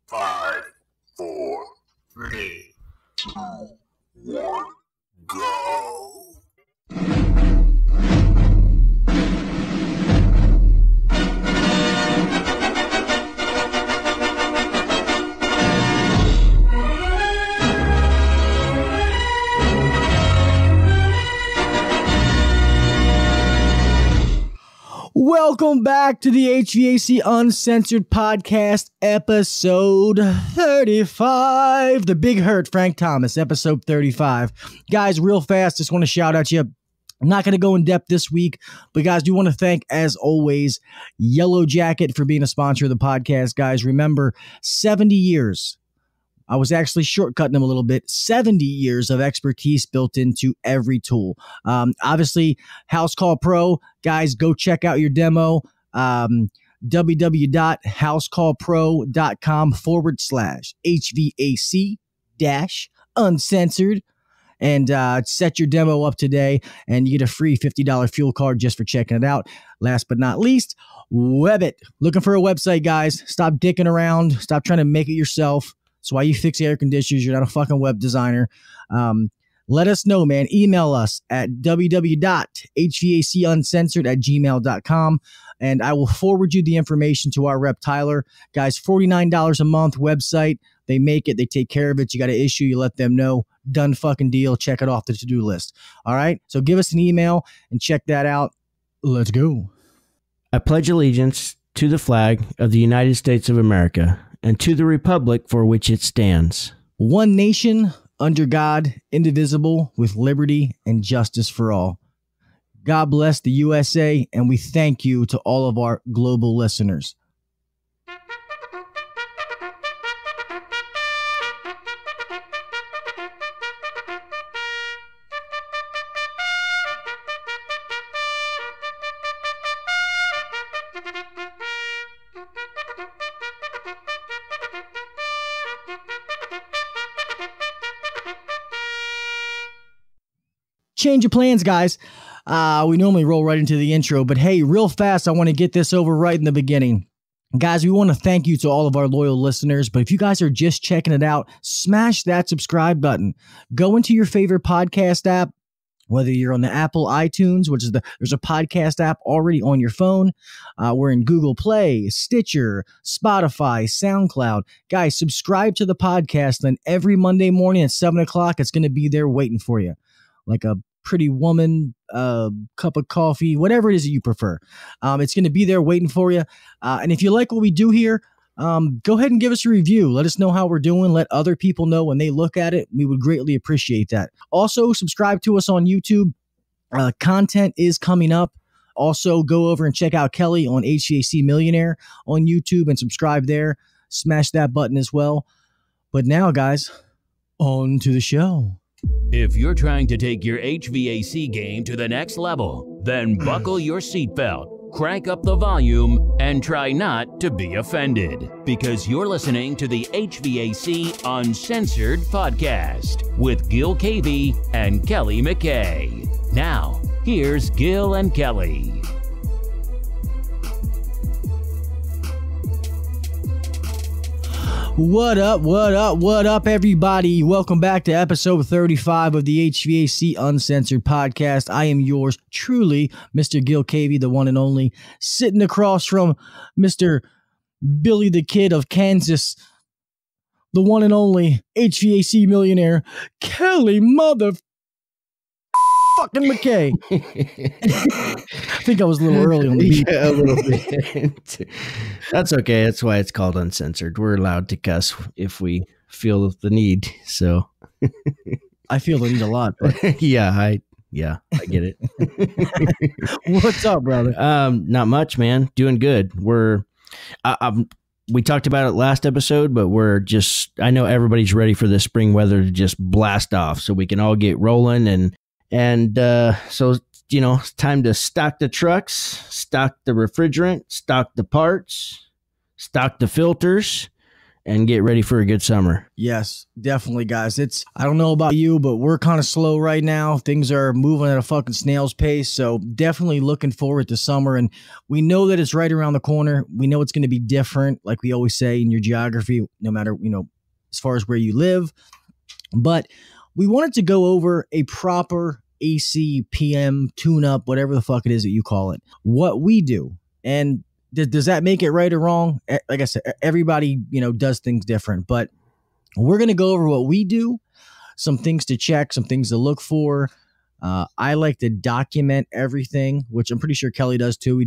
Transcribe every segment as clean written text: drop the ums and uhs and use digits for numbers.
5, 4, 3, 2, 1, go. Welcome back to the HVAC Uncensored podcast, episode 35. The Big Hurt, Frank Thomas, episode 35. Guys, real fast, just want to shout out you. I'm not going to go in depth this week, but guys, do want to thank, as always, Yellow Jacket for being a sponsor of the podcast. Guys, remember, 70 years. I was actually shortcutting them a little bit. 70 years of expertise built into every tool. Obviously, House Call Pro. Guys, go check out your demo. www.housecallpro.com/HVAC-uncensored. And set your demo up today, and you get a free $50 fuel card just for checking it out. Last but not least, Webbit. Looking for a website, guys. Stop dicking around. Stop trying to make it yourself. That's why you fix air conditioners. You're not a fucking web designer. Let us know, man. Email us at www.hvacuncensored@gmail.com, and I will forward you the information to our rep, Tyler. Guys, $49 a month website. They make it. They take care of it. You got an issue, you let them know. Done fucking deal. Check it off the to-do list. All right? So give us an email and check that out. Let's go. I pledge allegiance to the flag of the United States of America and to the republic for which it stands, one nation, under God, indivisible, with liberty and justice for all. God bless the USA, and we thank you to all of our global listeners. Change of plans, guys. We normally roll right into the intro, but hey, real fast, I want to get this over right in the beginning. Guys, we want to thank you to all of our loyal listeners, but if you guys are just checking it out, smash that subscribe button. Go into your favorite podcast app, whether you're on the Apple iTunes, which is there's a podcast app already on your phone. We're in Google Play, Stitcher, Spotify, SoundCloud. Guys, subscribe to the podcast, and every Monday morning at 7 o'clock, it's going to be there waiting for you. Like a pretty woman, cup of coffee, whatever it is that you prefer. It's going to be there waiting for you. And if you like what we do here, go ahead and give us a review. Let us know how we're doing. Let other people know when they look at it. We would greatly appreciate that. Also, subscribe to us on YouTube. Content is coming up. Also, go over and check out Kelly on HVAC Millionaire on YouTube and subscribe there. Smash that button as well. But now, guys, on to the show. If you're trying to take your HVAC game to the next level, then buckle your seatbelt, crank up the volume, and try not to be offended, because you're listening to the HVAC Uncensored podcast with Gil Kelley and Kelly McKay. Now, here's Gil and Kelley. What up, everybody? Welcome back to episode 35 of the HVAC Uncensored podcast. I am yours truly, Mr. Gil Kelley, the one and only, sitting across from Mr. Billy the Kid of Kansas, the one and only HVAC millionaire, Kelly motherfucking McKay. I think I was a little early on the beat. Yeah, a little bit. That's okay. That's why it's called Uncensored. We're allowed to cuss if we feel the need. So I feel the need a lot. But yeah, I get it. What's up, brother? Not much, man. Doing good. We talked about it last episode, but I know everybody's ready for the spring weather to just blast off so we can all get rolling. And so, you know, it's time to stock the trucks, stock the refrigerant, stock the parts, stock the filters, and get ready for a good summer. Yes, definitely, guys. I don't know about you, but we're kind of slow right now. Things are moving at a fucking snail's pace. So definitely looking forward to summer. And we know that it's right around the corner. We know it's going to be different, like we always say in your geography, no matter, as far as where you live. But we wanted to go over a proper AC, PM, tune-up, whatever the fuck it is that you call it, what we do. And does that make it right or wrong? Like I said, everybody, does things different, but we're going to go over what we do, some things to check, some things to look for. I like to document everything, which I'm pretty sure Kelly does too.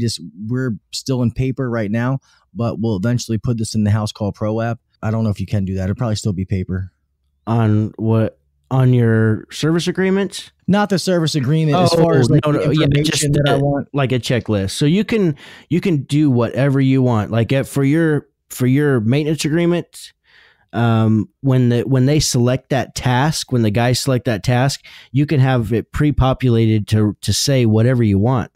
We're still in paper right now, but we'll eventually put this in the House Call Pro app. I don't know if you can do that. It'll probably still be paper. On what? On your service agreements? Not the service agreement, as far as the information that I want, like a checklist. So you can do whatever you want. Like for your maintenance agreement, when they select that task, when the guys select that task, you can have it pre-populated to say whatever you want.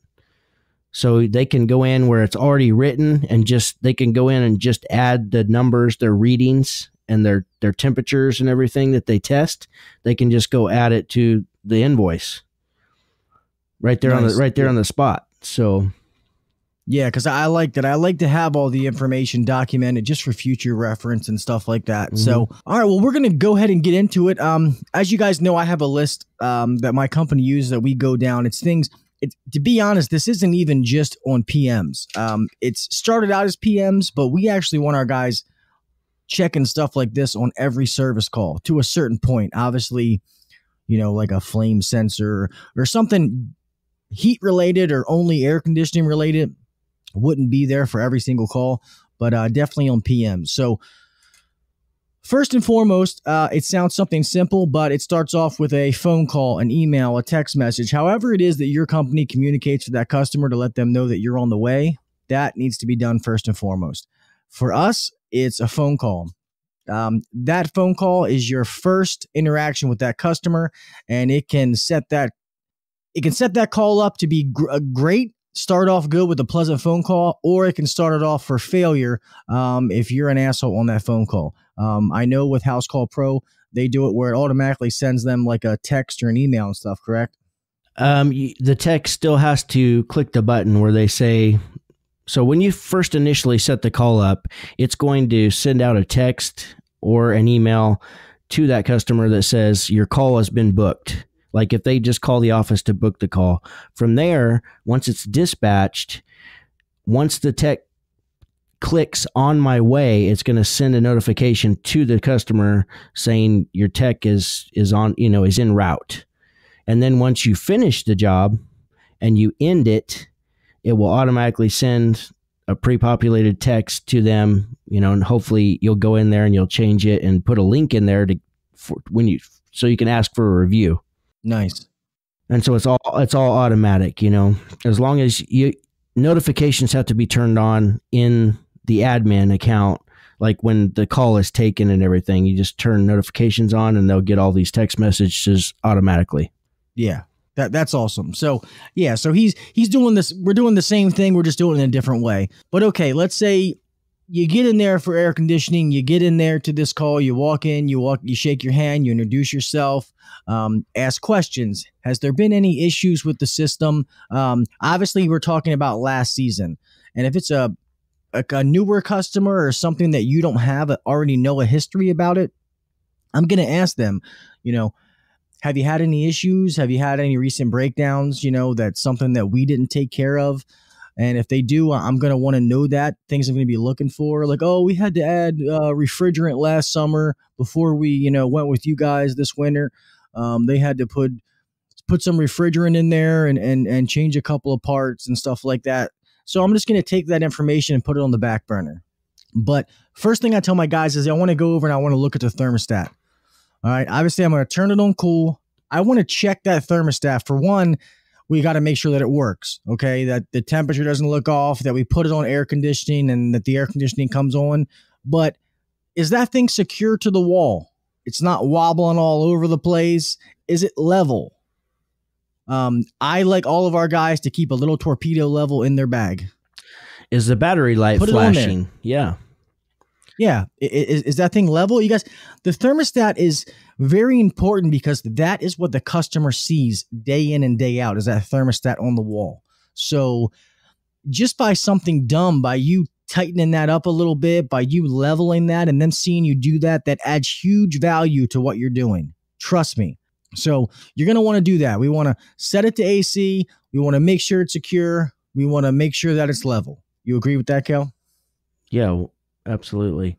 So they can go in where it's already written and they can go in and just add the numbers, their readings, and their temperatures and everything that they test. They can just go add it to the invoice right there. Nice. On the spot. So yeah, because I like that. I like to have all the information documented just for future reference and stuff like that. Mm-hmm. So, all right, well, we're going to go ahead and get into it. As you guys know, I have a list that my company uses that we go down. It's things. To be honest, this isn't even just on PMs. It's started out as PMs, but we actually want our guys checking stuff like this on every service call to a certain point. Obviously, like a flame sensor or something heat related or only air conditioning related wouldn't be there for every single call, but definitely on PMs. So first and foremost, it sounds something simple, but it starts off with a phone call, an email, a text message, however it is that your company communicates with that customer to let them know that you're on the way. That needs to be done first and foremost. For us, it's a phone call. That phone call is your first interaction with that customer, and it can set that call up to be great, start off good with a pleasant phone call, or it can start it off for failure if you're an asshole on that phone call. I know with House Call Pro, they do it where it automatically sends them like a text or an email and stuff, correct? The text still has to click the button where they say. So when you first initially set the call up, it's going to send out a text or an email to that customer that says your call has been booked. Like if they just call the office to book the call. From there, once it's dispatched, once the tech clicks on my way, it's going to send a notification to the customer saying your tech is en route. And then once you finish the job and you end it, it will automatically send a pre-populated text to them, and hopefully you'll go in there and you'll change it and put a link in there so you can ask for a review. Nice. And so it's all automatic, as long as notifications have to be turned on in the admin account. Like when the call is taken and everything, you just turn notifications on and they'll get all these text messages automatically. Yeah. That's awesome. So yeah, so he's doing this. We're doing the same thing. We're just doing it in a different way. But okay, let's say you get in there for air conditioning. You get in there to this call. You walk in. You shake your hand. You introduce yourself. Ask questions. Has there been any issues with the system? Obviously, we're talking about last season, and if it's a newer customer or something that you don't already know a history about it, I'm gonna ask them. Have you had any issues? Have you had any recent breakdowns? That's something that we didn't take care of. And if they do, I'm going to want to know that. Things I'm going to be looking for. Like, we had to add refrigerant last summer before we, went with you guys this winter. They had to put some refrigerant in there and change a couple of parts and stuff like that. So I'm just going to take that information and put it on the back burner. But first thing I tell my guys is I want to go over and I want to look at the thermostat. All right. Obviously, I'm going to turn it on cool. I want to check that thermostat. For one, we got to make sure that it works. Okay. That the temperature doesn't look off, that we put it on air conditioning and that the air conditioning comes on. But is that thing secure to the wall? It's not wobbling all over the place. Is it level? I like all of our guys to keep a little torpedo level in their bag. Is the battery light flashing? Yeah. Yeah. Is that thing level? You guys, the thermostat is very important because that is what the customer sees day in and day out, is that thermostat on the wall. So just by something dumb, by you tightening that up a little bit, by you leveling that and them seeing you do that, that adds huge value to what you're doing. Trust me. So you're going to want to do that. We want to set it to AC. We want to make sure it's secure. We want to make sure that it's level. You agree with that, Kel? Yeah, absolutely.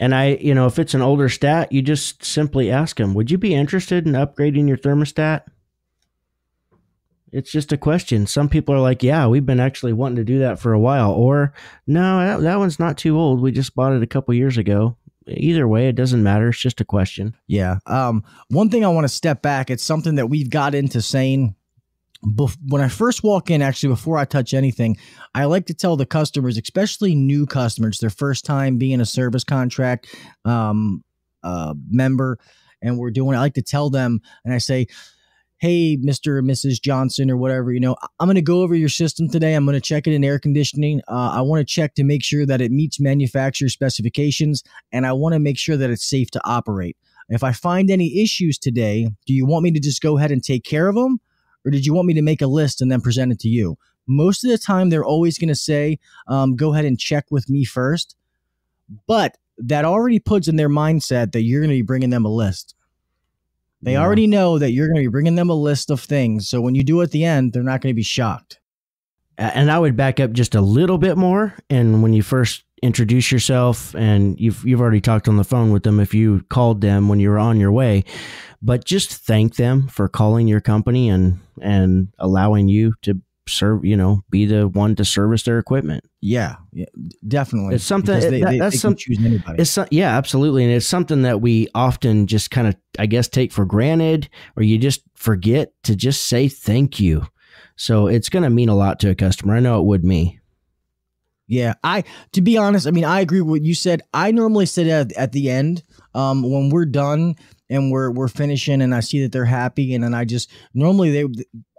And if it's an older stat, you just simply ask them, would you be interested in upgrading your thermostat? It's just a question. Some people are like, yeah, we've been actually wanting to do that for a while. Or, no, that one's not too old. We just bought it a couple years ago. Either way, it doesn't matter. It's just a question. Yeah. One thing I want to step back. It's something that we've got into saying when I first walk in, actually, before I touch anything, I like to tell the customers, especially new customers, their first time being a service contract member, and I like to tell them, and I say, hey, Mr. and Mrs. Johnson or whatever, I'm going to go over your system today. I'm going to check it in air conditioning. I want to check to make sure that it meets manufacturer specifications, and I want to make sure that it's safe to operate. If I find any issues today, do you want me to just go ahead and take care of them? Or did you want me to make a list and then present it to you? Most of the time, they're always going to say, go ahead and check with me first. But that already puts in their mindset that you're going to be bringing them a list. They already know that you're going to be bringing them a list of things. So when you do at the end, they're not going to be shocked. And I would back up just a little bit more. And when you first introduce yourself, and you've already talked on the phone with them if you called them when you were on your way, but just thank them for calling your company and allowing you to serve, be the one to service their equipment. Yeah, definitely. It's something they can choose anybody. Yeah, absolutely. And it's something that we often just kind of, I guess, take for granted, or you just forget to just say thank you. So it's going to mean a lot to a customer. I know it would me. Yeah, to be honest, I agree with what you said. I normally sit at the end when we're done and we're finishing, and I see that they're happy, and then I just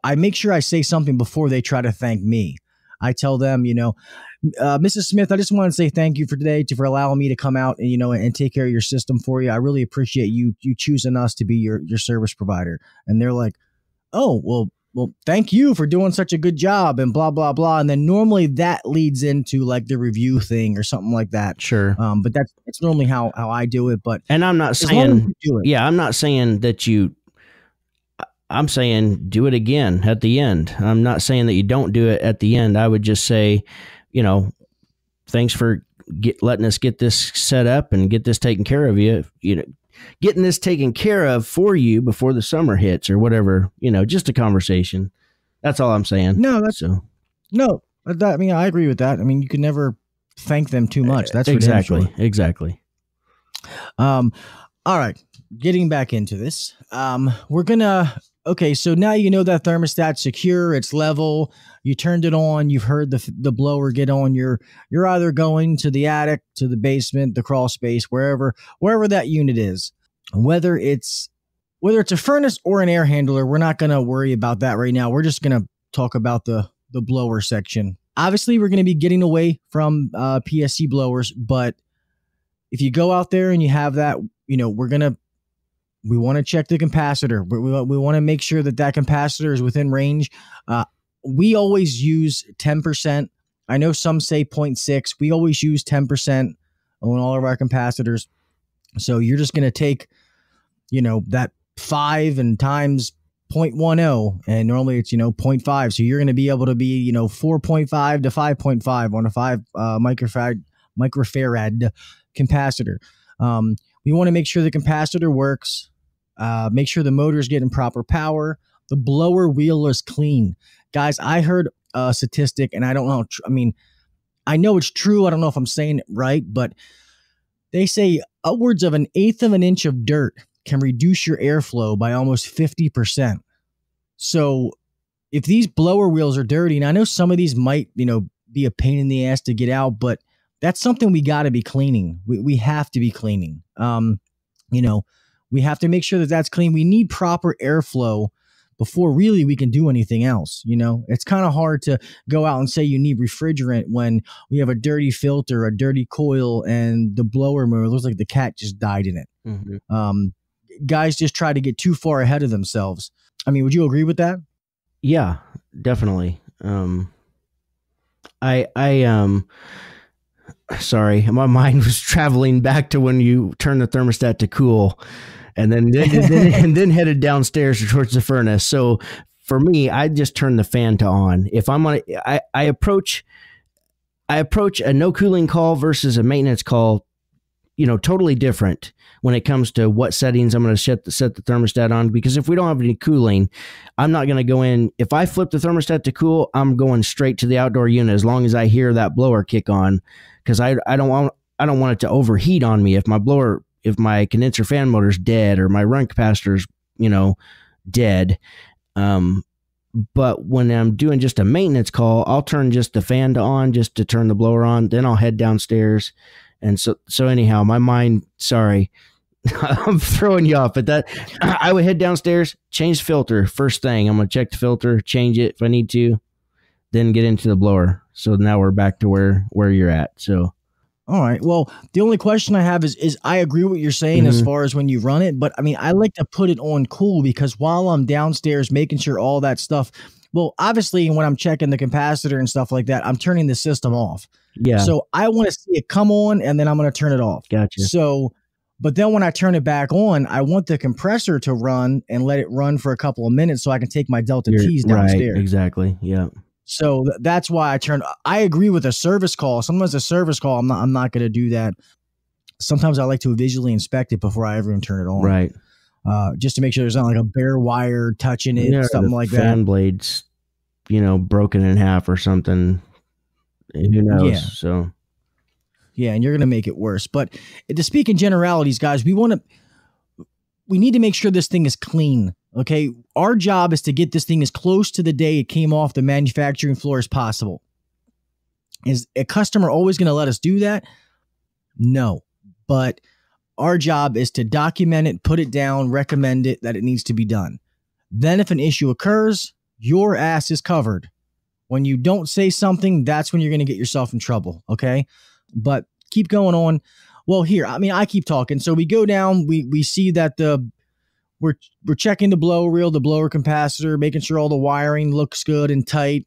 I make sure I say something before they try to thank me. I tell them, Mrs. Smith, I just want to say thank you for today, for allowing me to come out and and take care of your system for you. I really appreciate you choosing us to be your service provider. And they're like, oh, well, thank you for doing such a good job, and blah, blah, blah. And then normally that leads into like the review thing or something like that. Sure. But it's normally how I do it. But and I'm not saying, I'm not saying that I'm saying do it again at the end. I'm not saying that you don't do it at the end. I would just say, thanks for letting us get this set up and get this taken care of getting this taken care of for you before the summer hits or whatever, just a conversation. That's all I'm saying. No, I agree with that. You can never thank them too much. That's exactly. All right. Getting back into this, we're gonna. Okay, so now you know that thermostat's secure, it's level, you turned it on, you've heard the blower get on, you're either going to the attic, to the basement, the crawl space, wherever that unit is. Whether it's a furnace or an air handler, we're not going to worry about that right now. We're just going to talk about the blower section. Obviously, we're going to be getting away from PSC blowers, but if you go out there and you have that, we want to check the capacitor. We want to make sure that capacitor is within range. We always use 10%. I know some say 0.6. We always use 10% on all of our capacitors. So you're just going to take, that 5 and times 0.10, and normally it's, 0.5. So you're going to be able to be, 4.5 to 5.5 on a 5 microfarad capacitor. We want to make sure the capacitor works. Make sure the motor is getting proper power. The blower wheel is clean. Guys, I heard a statistic, and I don't know. I know it's true. I don't know if I'm saying it right, but they say upwards of 1/8 of an inch of dirt can reduce your airflow by almost 50%. So if these blower wheels are dirty, and I know some of these might, be a pain in the ass to get out, but that's something we got to be cleaning. We have to be cleaning. We have to make sure that that's clean. We need proper airflow before really we can do anything else. It's kind of hard to go out and say you need refrigerant when we have a dirty filter, a dirty coil, and the blower motor looks like the cat just died in it. Mm-hmm. Guys just try to get too far ahead of themselves. I mean, would you agree with that? Yeah, definitely. Sorry, my mind was traveling back to when you turn the thermostat to cool, and then headed downstairs towards the furnace. So for me, I just turn the fan to on. If I'm on, I approach a no cooling call versus a maintenance call, totally different when it comes to what settings I'm going to set the thermostat on. Because if we don't have any cooling, I'm not going to go in. If I flip the thermostat to cool, I'm going straight to the outdoor unit as long as I hear that blower kick on, because I don't want it to overheat on me if my condenser fan motor's dead or my run capacitor's dead. But when I'm doing just a maintenance call, I'll turn just the fan to on just to turn the blower on. Then I'll head downstairs. And so anyhow, my mind, sorry, I'm throwing you off, but that I would head downstairs, change the filter. First thing, I'm going to check the filter, change it if I need to, then get into the blower. So now we're back to where you're at. So. All right. Well, the only question I have is I agree with what you're saying as far as when you run it, but I mean, I like to put it on cool because while I'm downstairs making sure all that stuff, well, obviously when I'm checking the capacitor and stuff like that, I'm turning the system off. Yeah. So I want to see it come on and then I'm going to turn it off. Gotcha. So, but then when I turn it back on, I want the compressor to run and let it run for a couple of minutes so I can take my Delta T's downstairs. Right, exactly. Yeah. So that's why I agree with a service call. Sometimes a service call, I'm not going to do that. Sometimes I like to visually inspect it before I ever even turn it on. Right. Just to make sure there's not like a bare wire touching it, something like that. Fan blades, broken in half or something. Who knows? Yeah. So. Yeah, and you're going to make it worse. But to speak in generalities, guys, we need to make sure this thing is clean. Okay, our job is to get this thing as close to the day it came off the manufacturing floor as possible. Is a customer always going to let us do that? No, but our job is to document it, put it down, recommend it, that it needs to be done. Then if an issue occurs, your ass is covered. When you don't say something, that's when you're going to get yourself in trouble, okay? But keep going on. Well, here, I keep talking. So we go down, we see that we're checking the blower reel, the blower capacitor, making sure all the wiring looks good and tight.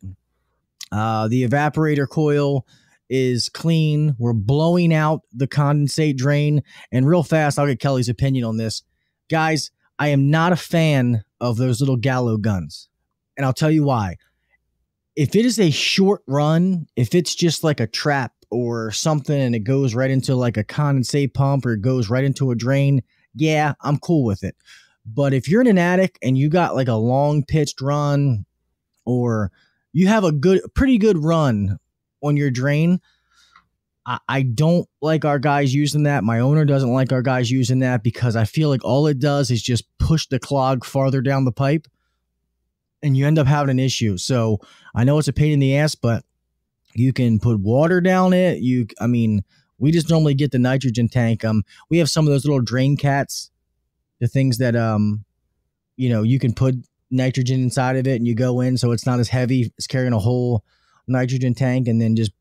The evaporator coil is clean. We're blowing out the condensate drain. And real fast, I'll get Kelly's opinion on this. Guys, I am not a fan of those little gallo guns. And I'll tell you why. If it is a short run, if it's just like a trap or something and it goes right into like a condensate pump or it goes right into a drain, yeah, I'm cool with it. But if you're in an attic and you got like a long pitched run or you have a pretty good run on your drain, I don't like our guys using that. My owner doesn't like our guys using that because I feel like all it does is just push the clog farther down the pipe and you end up having an issue. So I know it's a pain in the ass, but you can put water down it. We just normally get the nitrogen tank. We have some of those little drain cats. The things that, you can put nitrogen inside of it and you go in so it's not as heavy. It's carrying a whole nitrogen tank and then just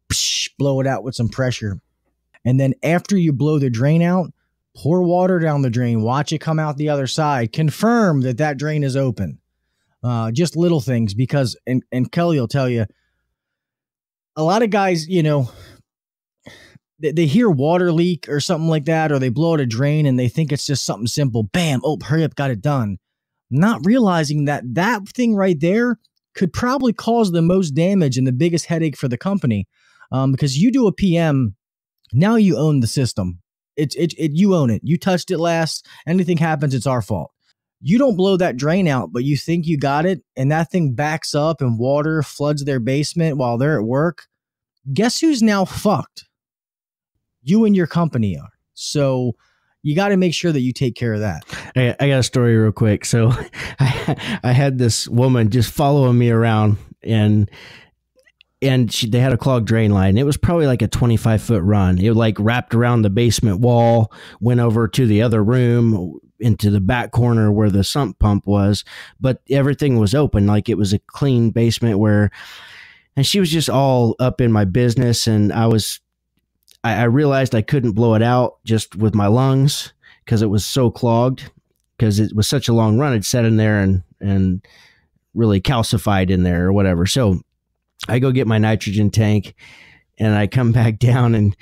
blow it out with some pressure. And then after you blow the drain out, pour water down the drain. Watch it come out the other side. Confirm that drain is open. Just little things because, and Kelly will tell you, a lot of guys, they hear water leak or something like that, or they blow out a drain and they think it's just something simple. Bam. Oh, hurry up. Got it done. Not realizing that thing right there could probably cause the most damage and the biggest headache for the company. Because you do a PM, now you own the system. You own it. You touched it last. Anything happens, it's our fault. You don't blow that drain out, but you think you got it, and that thing backs up and water floods their basement while they're at work. Guess who's now fucked? You and your company are. So you got to make sure that you take care of that. I got a story real quick. So I had this woman just following me around and they had a clogged drain line. It was probably like a 25-foot run. It like wrapped around the basement wall, went over to the other room, into the back corner where the sump pump was, but everything was open. Like it was a clean basement and she was just all up in my business. And I realized I couldn't blow it out just with my lungs because it was so clogged, because it was such a long run. It sat in there and really calcified in there or whatever. So I go get my nitrogen tank and I come back down and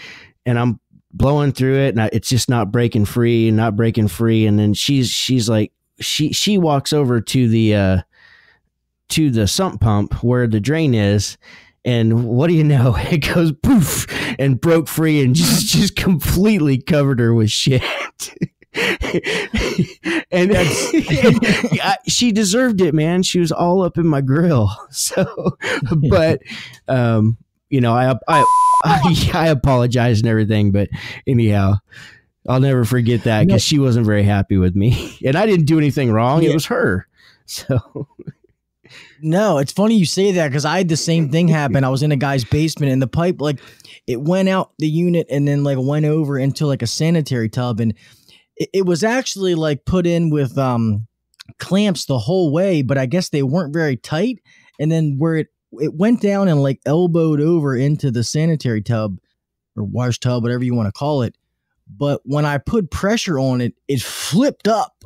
I'm blowing through it, and it's just not breaking free. And then she's like, she walks over to the sump pump where the drain is, and what do you know? It goes poof and broke free and just completely covered her with shit. And she deserved it, man. She was all up in my grill. So, but I apologize and everything, but anyhow, I'll never forget that because she wasn't very happy with me, and I didn't do anything wrong. Yeah. It was her. So no, it's funny you say that because I had the same thing happen. I was in a guy's basement and the pipe, like it went out the unit and then like went over into like a sanitary tub, and it was actually like put in with clamps the whole way, but I guess they weren't very tight. And then where it went down and like elbowed over into the sanitary tub or wash tub, whatever you want to call it. But when I put pressure on it, it flipped up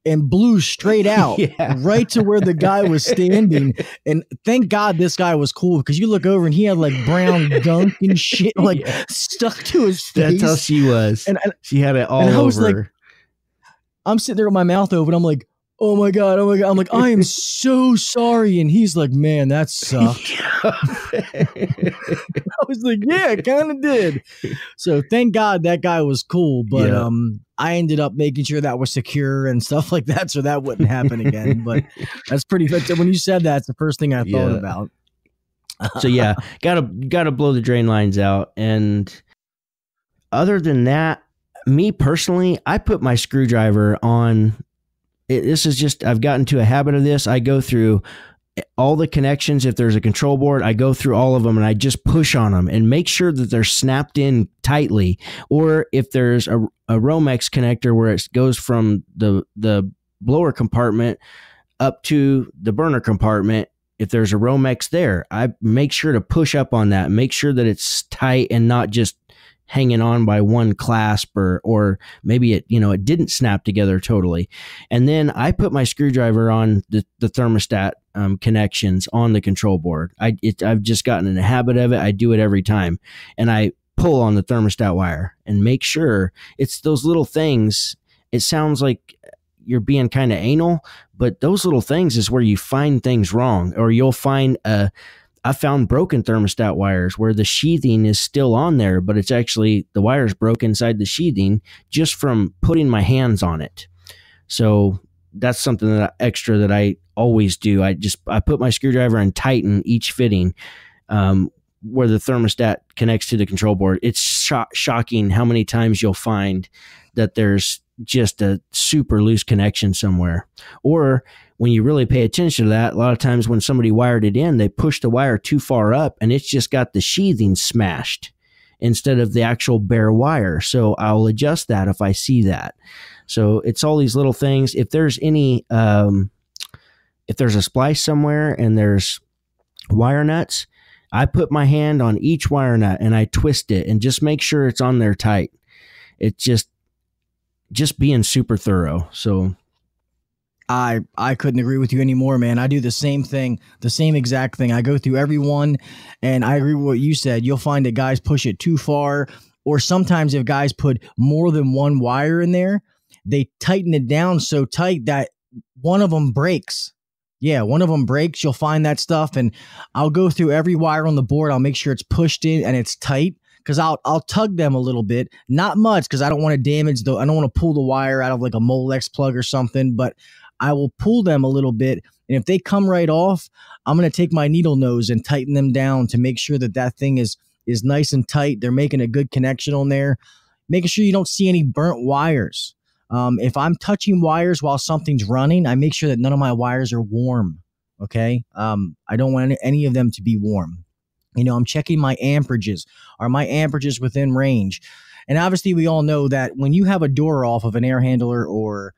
and blew straight out right to where the guy was standing. And thank God this guy was cool, because you look over and he had like brown gunk and shit like stuck to his face. That's how she was. And she had it all over. Like, I'm sitting there with my mouth open. I'm like, oh my God. I'm like, I am so sorry. And he's like, man, that sucked. I was like, yeah, it kind of did. So thank God that guy was cool. But I ended up making sure that was secure and stuff like that, so that wouldn't happen again. But that's pretty good. When you said that, it's the first thing I thought about. So yeah, gotta blow the drain lines out. And other than that, me personally, I put my screwdriver on. This is just, I've gotten to a habit of this. I go through all the connections. If there's a control board, I go through all of them and I just push on them and make sure that they're snapped in tightly. Or if there's a Romex connector where it goes from the blower compartment up to the burner compartment, if there's a Romex there, I make sure to push up on that, make sure that it's tight and not just hanging on by one clasp, or maybe it didn't snap together totally. And then I put my screwdriver on the thermostat connections on the control board. I've just gotten in the habit of it. I do it every time, and I pull on the thermostat wire and make sure it's those little things. It sounds like you're being kind of anal, but those little things is where you find things wrong, or you'll find I found broken thermostat wires where the sheathing is still on there, but it's actually the wires broke inside the sheathing just from putting my hands on it. So that's something extra that I always do. I put my screwdriver and tighten each fitting where the thermostat connects to the control board. It's shocking how many times you'll find that there's just a super loose connection somewhere. Or when you really pay attention to that, a lot of times when somebody wired it in, they push the wire too far up and it's just got the sheathing smashed instead of the actual bare wire. So I'll adjust that if I see that. So it's all these little things. If there's any, if there's a splice somewhere and there's wire nuts, I put my hand on each wire nut and I twist it and just make sure it's on there tight. It's just being super thorough. So I couldn't agree with you anymore, man. I do the same thing, the same exact thing. I go through every one, and I agree with what you said. You'll find that guys push it too far, or sometimes if guys put more than one wire in there, they tighten it down so tight that one of them breaks. Yeah, one of them breaks. You'll find that stuff, and I'll go through every wire on the board. I'll make sure it's pushed in and it's tight, because I'll tug them a little bit, not much, because I don't want to damage I don't want to pull the wire out of like a Molex plug or something, but I will pull them a little bit. And if they come right off, I'm going to take my needle nose and tighten them down to make sure that thing is nice and tight. They're making a good connection on there, making sure you don't see any burnt wires. If I'm touching wires while something's running, I make sure that none of my wires are warm. Okay. I don't want any of them to be warm. I'm checking my amperages. Are my amperages within range? And obviously we all know that when you have a door off of an air handler or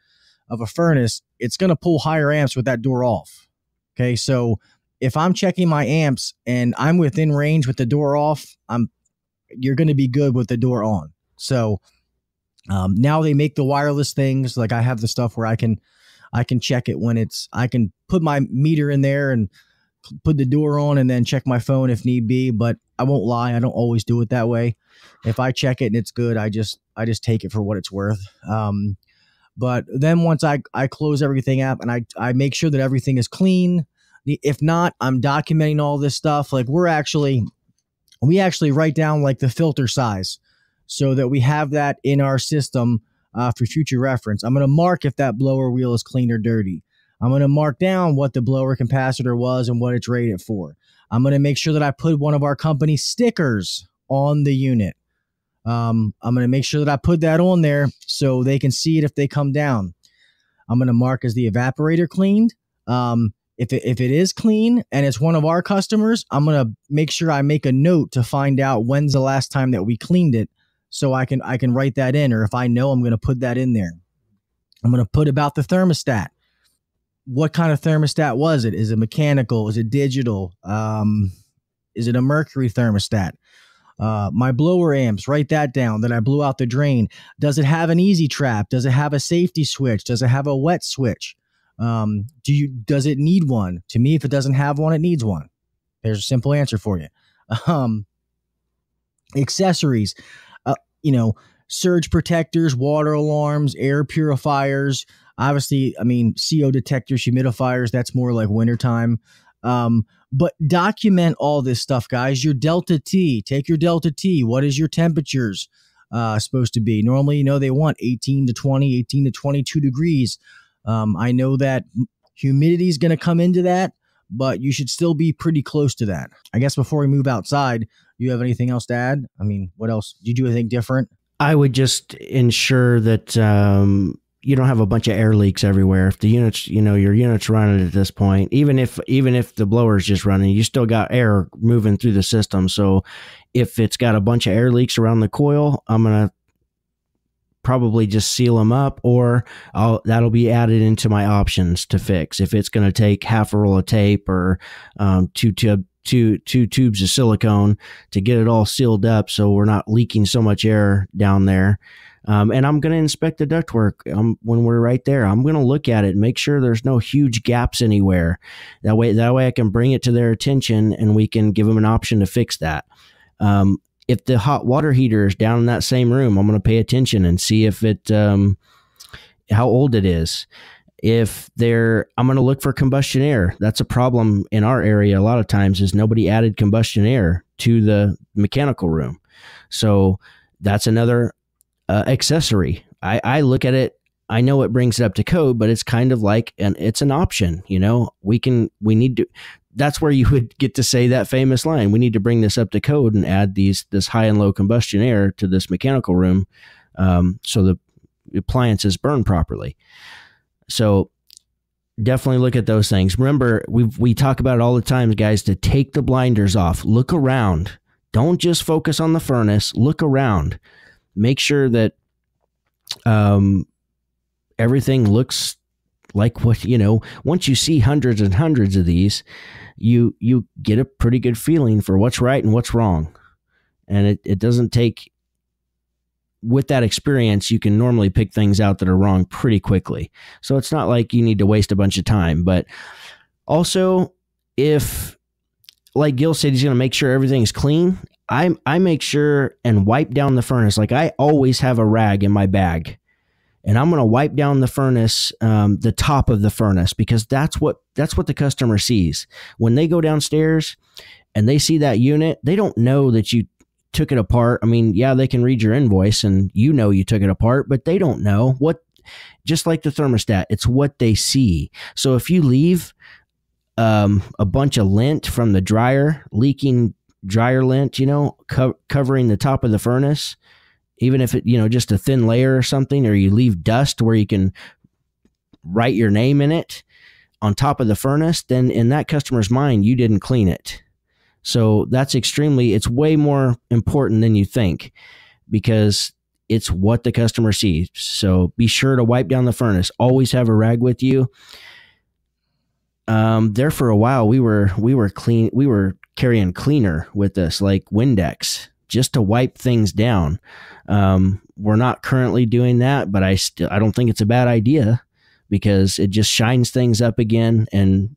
of a furnace, it's going to pull higher amps with that door off. Okay. So if I'm checking my amps and I'm within range with the door off, you're going to be good with the door on. So now they make the wireless things. Like I have the stuff where I can check it when I can put my meter in there and put the door on and then check my phone if need be. But I won't lie, I don't always do it that way. If I check it and it's good, I just take it for what it's worth. But then once I close everything up and I make sure that everything is clean. If not, I'm documenting all this stuff. Like we actually write down like the filter size so that we have that in our system for future reference. I'm going to mark if that blower wheel is clean or dirty. I'm going to mark down what the blower capacitor was and what it's rated for. I'm going to make sure that I put one of our company stickers on the unit. I'm going to make sure that I put that on there so they can see it if they come down. I'm going to mark as the evaporator cleaned. If it is clean and it's one of our customers, I'm going to make sure I make a note to find out when's the last time that we cleaned it so I can write that in, or if I know, I'm going to put that in there. I'm going to put about the thermostat. What kind of thermostat was it? Is it mechanical? Is it digital? Is it a mercury thermostat? My blower amps, write that down that I blew out the drain. Does it have an easy trap? Does it have a safety switch? Does it have a wet switch? Does it need one? To me, if it doesn't have one, it needs one. There's a simple answer for you. Accessories, surge protectors, water alarms, air purifiers. Obviously, CO detectors, humidifiers, that's more like wintertime. But document all this stuff, guys. Your Delta T, take your Delta T. What is your temperatures supposed to be? Normally, they want 18 to 22 degrees. I know that humidity is going to come into that, but you should still be pretty close to that. I guess before we move outside, you have anything else to add? What else? Did you do anything different? I would just ensure that you don't have a bunch of air leaks everywhere. If the units, your unit's running at this point, even if the blower is just running, you still got air moving through the system. So if it's got a bunch of air leaks around the coil, I'm going to probably just seal them up, or that'll be added into my options to fix. If it's going to take half a roll of tape or two tubes of silicone to get it all sealed up so we're not leaking so much air down there. And I'm going to inspect the ductwork when we're right there. I'm going to look at it and make sure there's no huge gaps anywhere. That way I can bring it to their attention and we can give them an option to fix that. If the hot water heater is down in that same room, I'm going to pay attention and see if how old it is. I'm going to look for combustion air. That's a problem in our area a lot of times, is nobody added combustion air to the mechanical room. So that's another accessory. I look at it. I know it brings it up to code, but it's kind of like it's an option. That's where you would get to say that famous line. We need to bring this up to code and add this high and low combustion air to this mechanical room, so the appliances burn properly. So definitely look at those things. Remember, we talk about it all the time, guys, to take the blinders off. Look around. Don't just focus on the furnace. Look around. Make sure that everything looks like what, once you see hundreds and hundreds of these, you get a pretty good feeling for what's right and what's wrong. And it doesn't take, with that experience, you can normally pick things out that are wrong pretty quickly. So it's not like you need to waste a bunch of time. But also, if, like Gil said, he's going to make sure everything's clean, I make sure and wipe down the furnace. Like I always have a rag in my bag. And I'm going to wipe down the furnace, the top of the furnace, because that's what the customer sees. When they go downstairs and they see that unit, they don't know that you took it apart. Yeah, they can read your invoice and you took it apart, but they don't know just like the thermostat, it's what they see. So if you leave a bunch of lint from the dryer, leaking dryer lint, covering the top of the furnace, even if it, just a thin layer or something, or you leave dust where you can write your name in it on top of the furnace, then in that customer's mind, you didn't clean it. So it's way more important than you think, because it's what the customer sees. So be sure to wipe down the furnace. Always have a rag with you. There for a while, we were carrying cleaner with us, like Windex, just to wipe things down. We're not currently doing that, but I don't think it's a bad idea, because it just shines things up again, and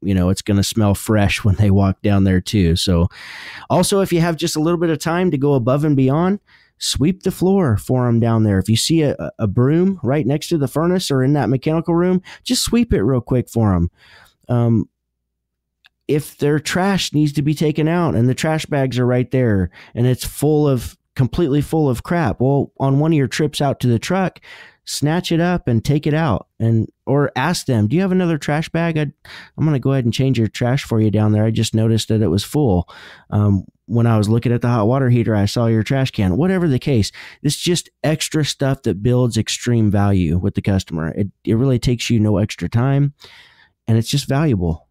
it's going to smell fresh when they walk down there too. So also, if you have just a little bit of time to go above and beyond, sweep the floor for them down there. If you see a broom right next to the furnace or in that mechanical room, just sweep it real quick for them. If their trash needs to be taken out and the trash bags are right there and it's completely full of crap, well, on one of your trips out to the truck, snatch it up and take it out, or ask them, do you have another trash bag? I'm going to go ahead and change your trash for you down there. I just noticed that it was full. When I was looking at the hot water heater, I saw your trash can. Whatever the case, it's just extra stuff that builds extreme value with the customer. It really takes you no extra time, and it's just valuable.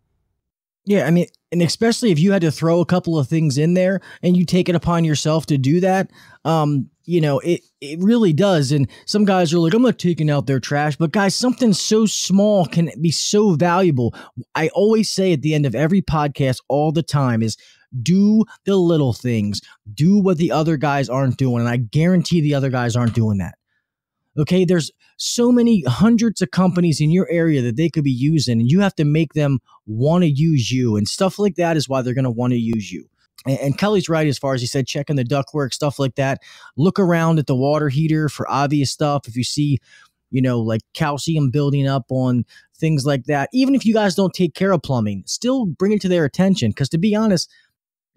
Yeah, I mean, and especially if you had to throw a couple of things in there and you take it upon yourself to do that, it really does. And some guys are like, I'm not taking out their trash. But guys, something so small can be so valuable. I always say at the end of every podcast all the time is, do the little things. Do what the other guys aren't doing. And I guarantee the other guys aren't doing that. Okay, there's so many hundreds of companies in your area that they could be using, and you have to make them want to use you. And stuff like that is why they're going to want to use you. And Kelly's right as far as he said, checking the ductwork, stuff like that. Look around at the water heater for obvious stuff. If you see, like calcium building up on things like that, even if you guys don't take care of plumbing, still bring it to their attention. Because to be honest,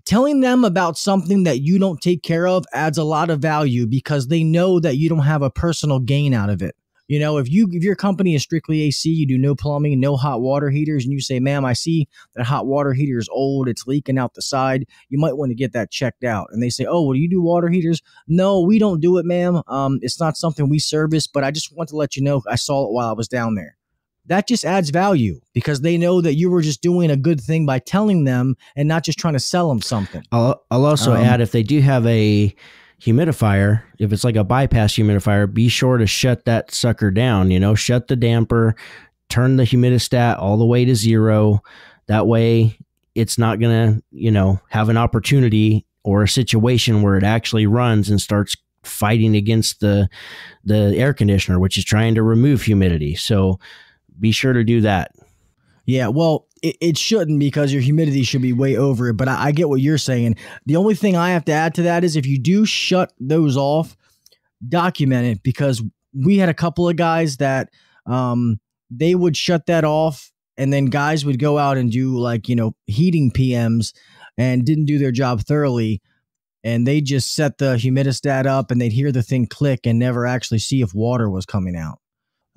telling them about something that you don't take care of adds a lot of value, because they know that you don't have a personal gain out of it. If your company is strictly AC, you do no plumbing, no hot water heaters, and you say, ma'am, I see that hot water heater is old, it's leaking out the side, you might want to get that checked out. And they say, oh, well, do you do water heaters? No, we don't do it, ma'am. It's not something we service, but I just want to let you know I saw it while I was down there. That just adds value, because they know that you were just doing a good thing by telling them and not just trying to sell them something. I'll also add, if they do have a humidifier, if it's like a bypass humidifier, be sure to shut that sucker down, shut the damper, turn the humidistat all the way to 0. That way it's not going to, have an opportunity or a situation where it actually runs and starts fighting against the air conditioner, which is trying to remove humidity. So be sure to do that. Yeah, well, it shouldn't, because your humidity should be way over it. But I get what you're saying. The only thing I have to add to that is, if you do shut those off, document it, because we had a couple of guys that they would shut that off, and then guys would go out and do heating PMs and didn't do their job thoroughly. And they just set the humidistat up and they'd hear the thing click and never actually see if water was coming out.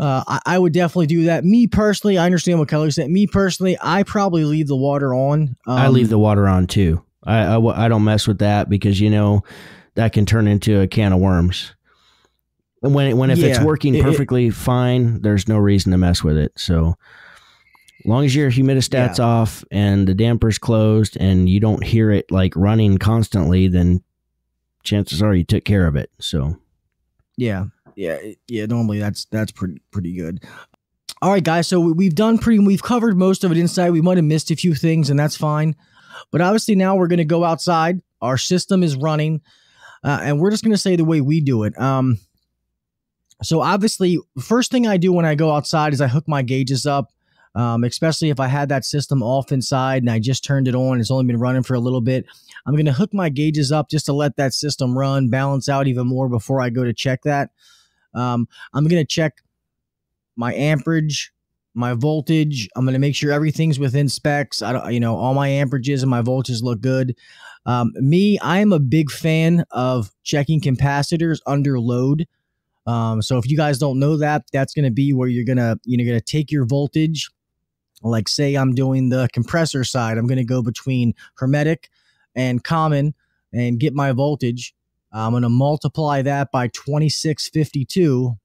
I would definitely do that. Me personally, I understand what Kelly said. Me personally, I probably leave the water on. I leave the water on too. I don't mess with that, because that can turn into a can of worms. If it's working perfectly fine, there's no reason to mess with it. So as long as your humidistat's off and the damper's closed and you don't hear it running constantly, then chances are you took care of it. So yeah. Normally that's pretty good. All right, guys. So we've covered most of it inside. We might have missed a few things, and that's fine. But obviously now we're going to go outside. Our system is running, and we're just going to say the way we do it. So obviously, first thing I do when I go outside is I hook my gauges up. Especially if I had that system off inside and I just turned it on, it's only been running for a little bit. I'm going to hook my gauges up just to let that system run, balance out even more before I go to check that. I'm going to check my amperage, my voltage. I'm going to make sure everything's within specs. All my amperages and my voltages look good. I am a big fan of checking capacitors under load. So if you guys don't know that, that's going to be where you're going to take your voltage. Like, say I'm doing the compressor side, I'm going to go between hermetic and common and get my voltage. I'm going to multiply that by 2652,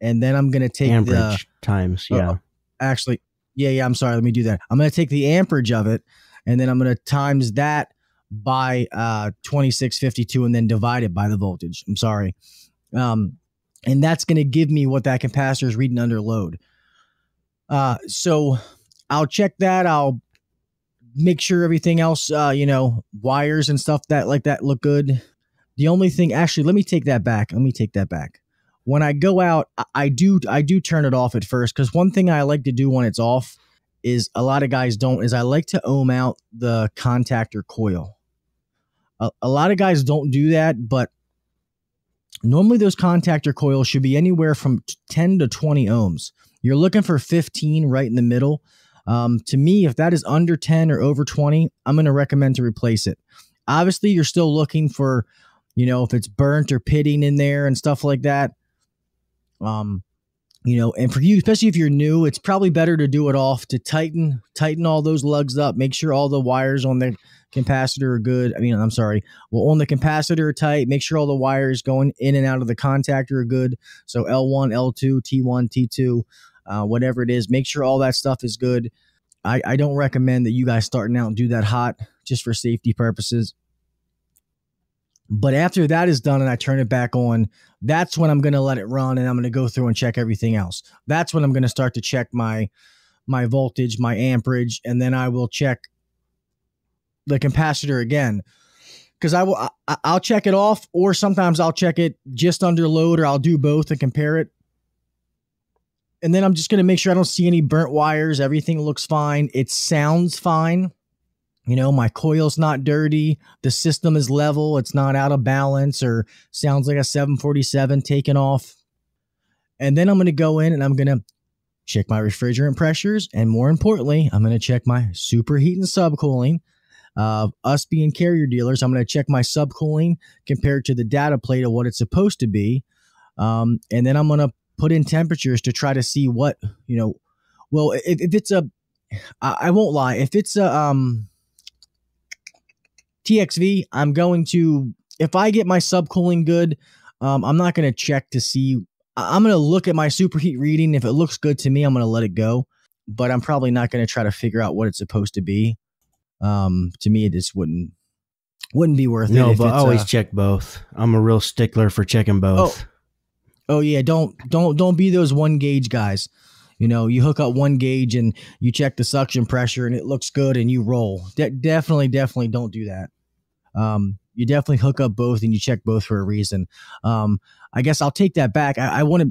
and then I'm going to take amperage times. Yeah. I'm sorry. Let me do that. I'm going to take the amperage of it, and then I'm going to times that by 2652, and then divide it by the voltage. I'm sorry. And that's going to give me what that capacitor is reading under load. So I'll check that. I'll make sure everything else, wires and stuff that look good. The only thing, actually, let me take that back. When I go out, I do turn it off at first, because one thing I like to do when it's off is, a lot of guys don't, is I like to ohm out the contactor coil. A lot of guys don't do that, but normally those contactor coils should be anywhere from 10 to 20 ohms. You're looking for 15 right in the middle. To me, if that is under 10 or over 20, I'm going to recommend to replace it. Obviously, you're still looking for, if it's burnt or pitting in there and stuff like that. And for you, especially if you're new, it's probably better to do it off, to tighten all those lugs up, make sure all the wires on the capacitor are good. On the capacitor are tight, make sure all the wires going in and out of the contactor are good. So L1, L2, T1, T2, whatever it is, make sure all that stuff is good. I don't recommend that you guys starting out and do that hot, just for safety purposes. But after that is done and I turn it back on, that's when I'm going to let it run, and I'm going to go through and check everything else. That's when I'm going to start to check my voltage, my amperage, and then I will check the capacitor again, because I'll check it off, or sometimes I'll check it just under load, or I'll do both and compare it. And then I'm just going to make sure I don't see any burnt wires. Everything looks fine. It sounds fine. My coil's not dirty. The system is level. It's not out of balance or sounds like a 747 taken off. And then I'm going to go in and I'm going to check my refrigerant pressures. And more importantly, I'm going to check my superheat and subcooling. Us being carrier dealers, I'm going to check my subcooling compared to the data plate of what it's supposed to be. And then I'm going to put in temperatures to try to see what, well, if it's I won't lie, if it's a TXV, I'm going to, if I get my subcooling good, I'm not going to check to see, I'm going to look at my superheat reading. If it looks good to me, I'm going to let it go, but I'm probably not going to try to figure out what it's supposed to be. To me, it just wouldn't be worth it. No, but always check both. I'm a real stickler for checking both. Oh yeah. Don't be those one gauge guys. You hook up one gauge and you check the suction pressure and it looks good and you roll. Definitely don't do that. You definitely hook up both and you check both for a reason. I guess I'll take that back. I want to,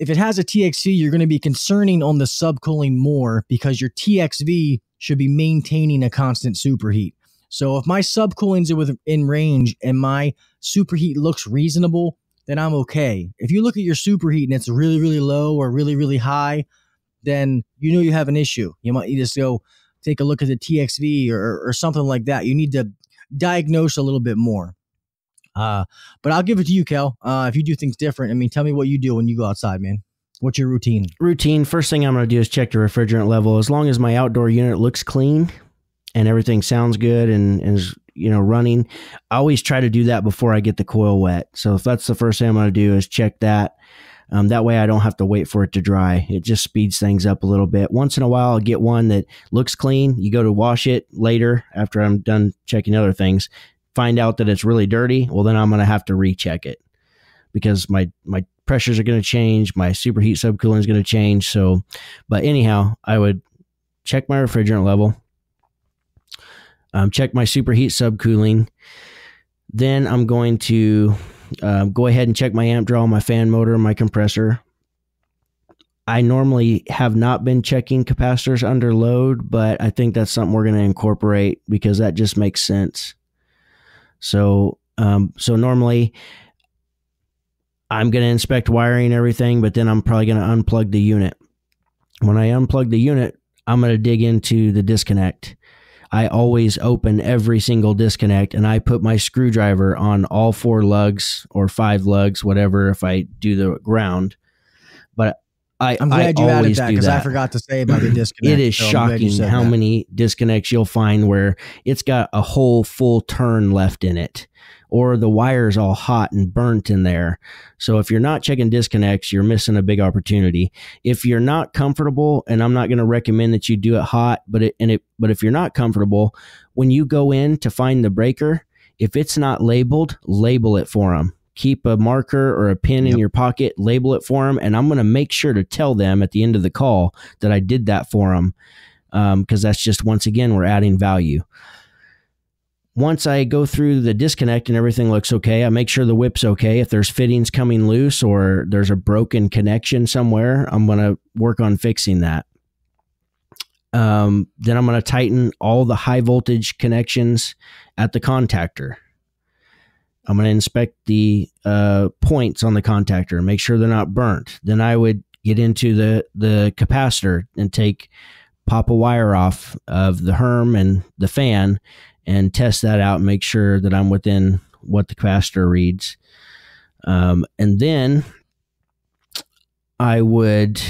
if it has a TXV, you're going to be concerning on the subcooling more, because your TXV should be maintaining a constant superheat. So if my subcooling's within range and my superheat looks reasonable, then I'm okay. If you look at your superheat and it's really, really low or really, really high, then you have an issue. You might need to go take a look at the TXV or something like that. You need to diagnose a little bit more. But I'll give it to you, Kel. If you do things different, tell me what you do when you go outside, man. What's your routine? First thing I'm going to do is check the refrigerant level. As long as my outdoor unit looks clean and everything sounds good and is running, I always try to do that before I get the coil wet. So if that's the first thing I'm going to do is check that. That way I don't have to wait for it to dry. It just speeds things up a little bit. Once in a while, I'll get one that looks clean. You go to wash it later after I'm done checking other things, find out that it's really dirty. Well, then I'm going to have to recheck it, because my pressures are going to change. My superheat subcooling is going to change. So, but anyhow, I would check my refrigerant level. Check my superheat subcooling. Then I'm going to go ahead and check my amp draw, my fan motor, my compressor. I normally have not been checking capacitors under load, but I think that's something we're going to incorporate because that just makes sense. So normally I'm going to inspect wiring and everything, but then I'm probably going to unplug the unit. When I unplug the unit, I'm going to dig into the disconnect. I always open every single disconnect, and I put my screwdriver on all 4 lugs or 5 lugs, whatever, if I do the ground. But I'm glad you added that, because I forgot to say about the disconnect. It is shocking how many disconnects you'll find where it's got a whole full turn left in it, or the wire's all hot and burnt in there. So if you're not checking disconnects, you're missing a big opportunity. If you're not comfortable, and I'm not going to recommend that you do it hot, but if you're not comfortable, when you go in to find the breaker, if it's not labeled, label it for them. keep a marker or a pen in your pocket, label it for them, and I'm going to make sure to tell them at the end of the call that I did that for them, because that's just, once again, we're adding value. Once I go through the disconnect and everything looks okay, I make sure the whip's okay. If there's fittings coming loose or there's a broken connection somewhere, I'm going to work on fixing that. Then I'm going to tighten all the high voltage connections at the contactor. I'm going to inspect the points on the contactor and make sure they're not burnt. Then I would get into the capacitor and pop a wire off of the Herm and the fan and test that out and make sure that I'm within what the capacitor reads. And then I would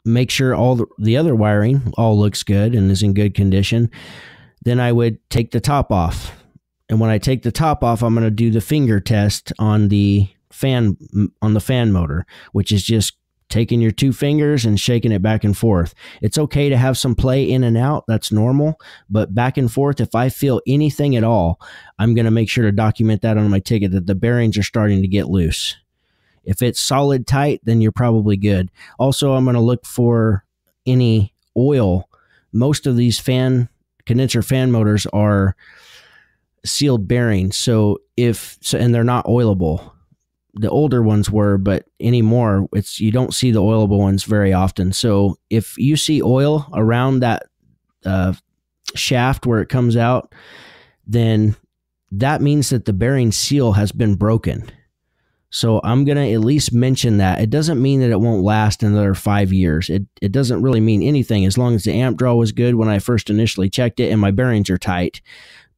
make sure all the other wiring all looks good and is in good condition. Then I would take the top off. And when I take the top off, I'm going to do the finger test on the fan motor, which is just taking your two fingers and shaking it back and forth. It's okay to have some play in and out. That's normal. But back and forth, if I feel anything at all, I'm going to make sure to document that on my ticket that the bearings are starting to get loose. If it's solid tight, then you're probably good. Also, I'm going to look for any oil. Most of these condenser fan motors are sealed bearings. And they're not oilable. The older ones were, but anymore, you don't see the oilable ones very often. So if you see oil around that shaft where it comes out, then that means that the bearing seal has been broken. So I'm going to at least mention that. It doesn't mean that it won't last another 5 years. It doesn't really mean anything as long as the amp draw was good when I first initially checked it and my bearings are tight.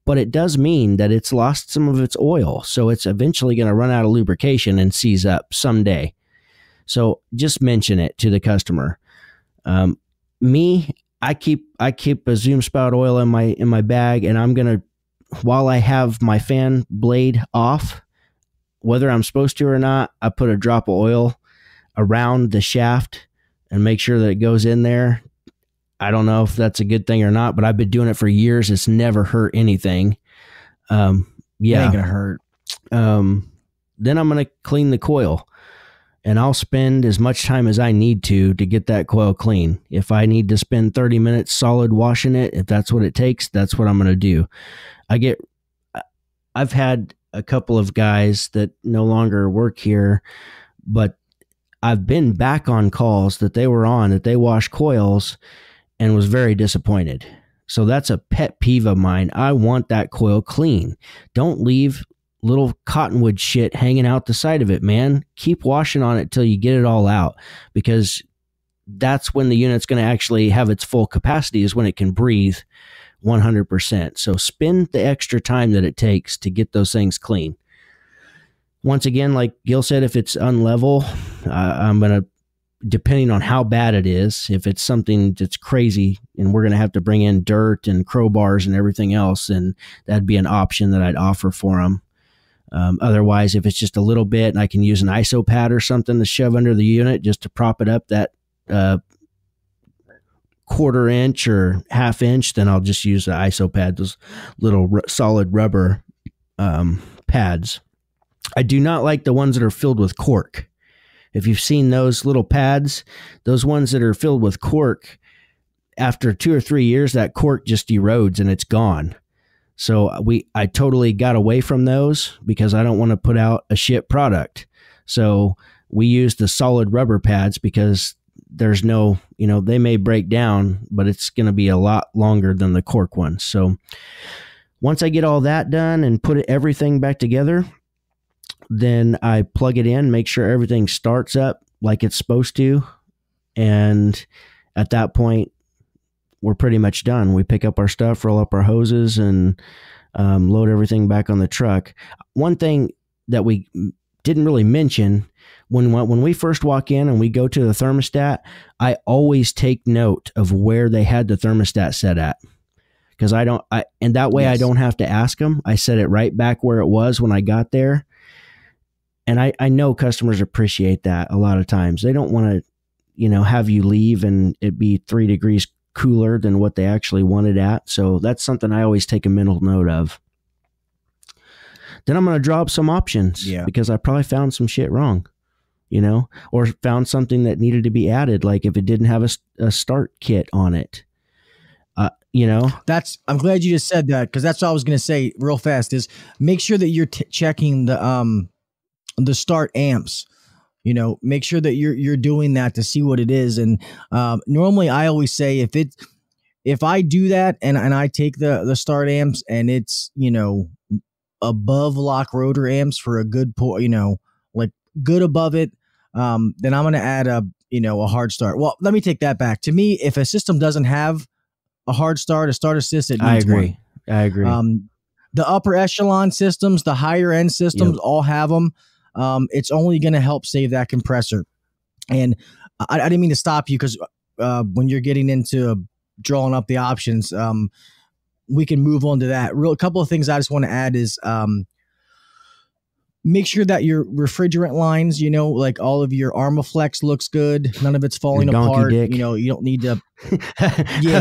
But it does mean that it's lost some of its oil. So it's eventually going to run out of lubrication and seize up someday. So just mention it to the customer. I keep a Zoom spout oil in my bag, and I'm going to, while I have my fan blade off, whether I'm supposed to or not, I put a drop of oil around the shaft and make sure that it goes in there. I don't know if that's a good thing or not, but I've been doing it for years. It's never hurt anything. It ain't gonna hurt. Then I'm going to clean the coil, and I'll spend as much time as I need to get that coil clean. If I need to spend 30 minutes solid washing it, if that's what it takes, that's what I'm going to do. I've had a couple of guys that no longer work here, but I've been back on calls that they were on, that they washed coils and was very disappointed. So that's a pet peeve of mine. I want that coil clean. Don't leave little cottonwood shit hanging out the side of it, man. Keep washing on it till you get it all out, because that's when the unit's going to actually have its full capacity, is when it can breathe 100%. So spend the extra time that it takes to get those things clean. Once again, like Gil said, if it's unlevel, I'm going to, depending on how bad it is, if it's something that's crazy and we're going to have to bring in dirt and crowbars and everything else, then that'd be an option that I'd offer for them. Otherwise, if it's just a little bit and I can use an ISO pad or something to shove under the unit just to prop it up that 1/4 inch or 1/2 inch, then I'll just use the ISO pad, those little solid rubber pads. I do not like the ones that are filled with cork. If you've seen those little pads, those ones that are filled with cork, after 2 or 3 years, that cork just erodes and it's gone. So I totally got away from those because I don't want to put out a shit product. So we use the solid rubber pads because there's no, they may break down, but it's going to be a lot longer than the cork ones. So once I get all that done and put everything back together, then I plug it in, make sure everything starts up like it's supposed to. And at that point, we're pretty much done. We pick up our stuff, roll up our hoses, and load everything back on the truck. One thing that we didn't really mention, when we first walk in and we go to the thermostat, I always take note of where they had the thermostat set at. Because I don't have to ask them. I set it right back where it was when I got there. And I know customers appreciate that a lot of times. They don't want to, have you leave and it be 3 degrees cooler than what they actually wanted at. So that's something I always take a mental note of. then I'm going to draw up some options because I probably found some shit wrong, or found something that needed to be added. Like if it didn't have a start kit on it, I'm glad you just said that, because that's what I was going to say real fast is make sure that you're checking the start amps. Make sure that you're doing that to see what it is. And normally I always say if I do that and I take the start amps and it's, above lock rotor amps for a good like good above it, then I'm going to add a hard start. Well, let me take that back. To me, if a system doesn't have a hard start, a start assist, it needs one. I agree. The upper echelon systems, the higher end systems all have them. It's only going to help save that compressor. And I didn't mean to stop you, because when you're getting into drawing up the options, we can move on to that. A couple of things I just want to add is make sure that your refrigerant lines, like all of your Armaflex looks good. None of it's falling apart. Dick. You don't need to. You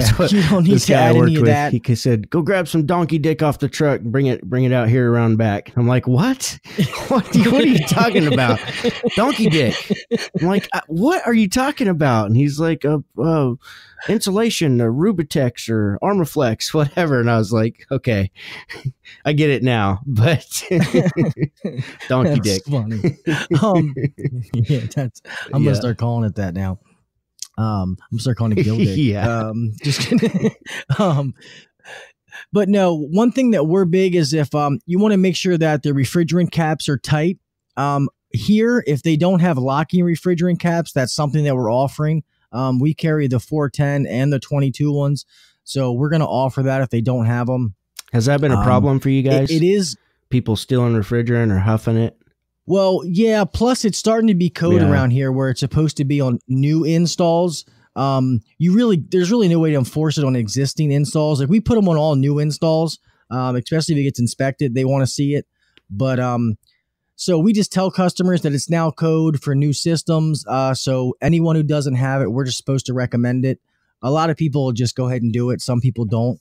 don't need to add any of that. He said, "Go grab some donkey dick off the truck and bring it out here around back." I'm like, "What? What are you talking about? Donkey dick?" I'm like, "What are you talking about?" And he's like, "Insulation, or Rubitex, or Armaflex, whatever." And I was like, "Okay, I get it now." But donkey dick. Funny. I'm gonna start calling it that now. I'm gonna start calling it Gil dick. Yeah. Just kidding. But no, one thing that we're big is if you want to make sure that the refrigerant caps are tight. Here, if they don't have locking refrigerant caps, that's something that we're offering. We carry the 410 and the 22 ones, so we're going to offer that if they don't have them. Has that been a problem for you guys? It is. People stealing refrigerant or huffing it? Well, yeah. Plus, it's starting to be code around here where it's supposed to be on new installs. There's really no way to enforce it on existing installs. Like we put them on all new installs, especially if it gets inspected. They want to see it, but so we just tell customers that it's now code for new systems. So anyone who doesn't have it, we're just supposed to recommend it. A lot of people just go ahead and do it. Some people don't.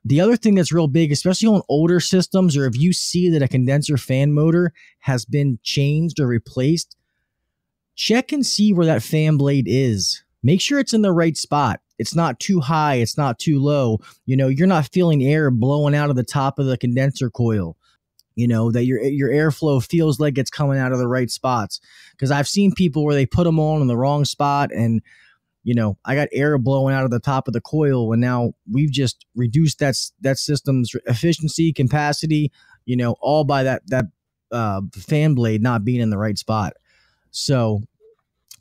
The other thing that's real big, especially on older systems, or if you see that a condenser fan motor has been changed or replaced, check and see where that fan blade is. Make sure it's in the right spot. It's not too high. It's not too low. You're not feeling air blowing out of the top of the condenser coil. That your airflow feels like it's coming out of the right spots. Because I've seen people where they put them on in the wrong spot, and I got air blowing out of the top of the coil, and now we've just reduced that system's efficiency, capacity, all by that fan blade not being in the right spot. So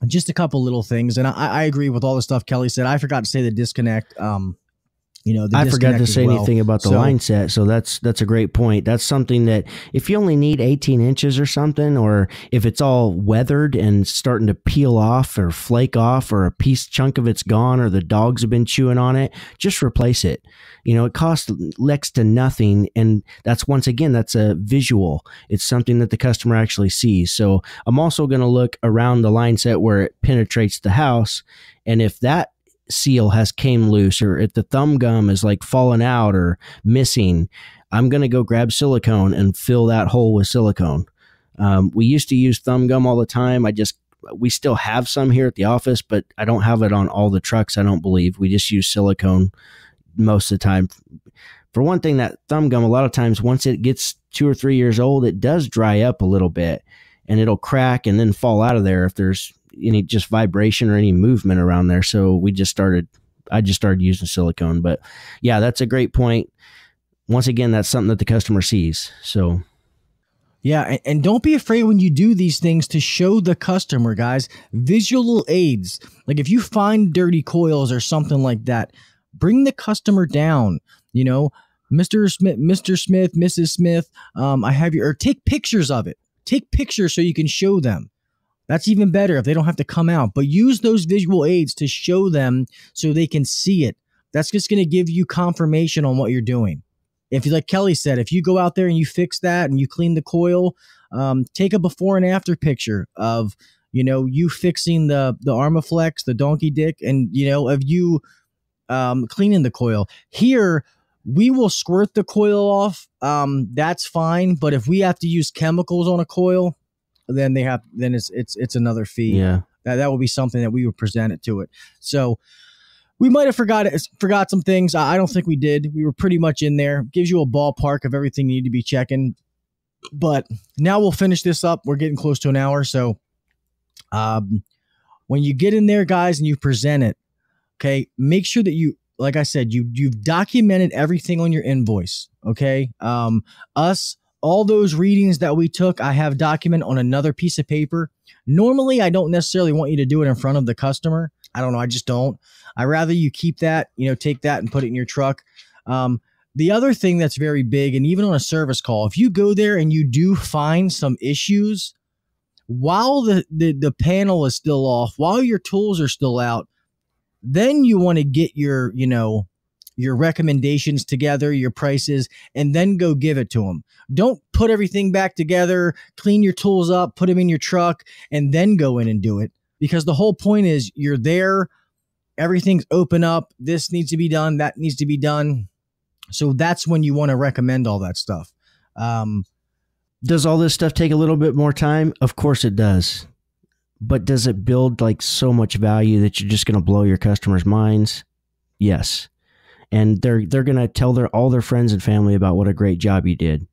just a couple little things. And I agree with all the stuff Kelly said. I forgot to say the disconnect. I forgot to say anything about the line set, so that's a great point. That's something that if you only need 18 inches or something, or if it's all weathered and starting to peel off or flake off, or a chunk of it's gone, or the dogs have been chewing on it, just replace it. It costs next to nothing, and that's a visual. It's something that the customer actually sees. So I'm also going to look around the line set where it penetrates the house, and if that seal has came loose, or if the thumb gum is like fallen out or missing, I'm going to go grab silicone and fill that hole with silicone. We used to use thumb gum all the time. We still have some here at the office, but I don't have it on all the trucks. I don't believe. We just use silicone most of the time. For one thing, that thumb gum, a lot of times once it gets 2 or 3 years old, it does dry up a little bit, and it'll crack and then fall out of there if there's any just vibration or any movement around there. So I just started using silicone. But yeah, that's a great point. Once again, that's something that the customer sees. So yeah, and don't be afraid when you do these things to show the customer, guys. Visual aids. Like if you find dirty coils or something like that, bring the customer down. Mr. Smith, Mrs. Smith, I have or take pictures of it. Take pictures so you can show them. That's even better if they don't have to come out, but use those visual aids to show them so they can see it. That's just going to give you confirmation on what you're doing. If you, like Kelly said, if you go out there and you fix that and you clean the coil, take a before and after picture of, you fixing the Armaflex, the donkey dick, and, of you cleaning the coil. Here, we will squirt the coil off. That's fine. But if we have to use chemicals on a coil, then it's another fee. Yeah. That will be something that we would present it to it. So we might have forgot some things. I don't think we did. We were pretty much in there. Gives you a ballpark of everything you need to be checking. But now we'll finish this up. We're getting close to an hour. So when you get in there, guys, and you present it, okay, make sure that you, like I said, you've documented everything on your invoice. Okay. All those readings that we took, I have documented on another piece of paper. Normally, I don't necessarily want you to do it in front of the customer. I don't know. I just don't. I rather you keep that, take that and put it in your truck. The other thing that's very big, and even on a service call, if you go there and you do find some issues while the panel is still off, while your tools are still out, then you want to get your recommendations together, your prices, and then go give it to them. Don't put everything back together, clean your tools up, put them in your truck, and then go in and do it. Because the whole point is you're there, everything's open up, this needs to be done, that needs to be done. So that's when you want to recommend all that stuff. Does all this stuff take a little bit more time? Of course it does. But does it build like so much value that you're just going to blow your customers' minds? Yes. And they're going to tell all their friends and family about what a great job you did.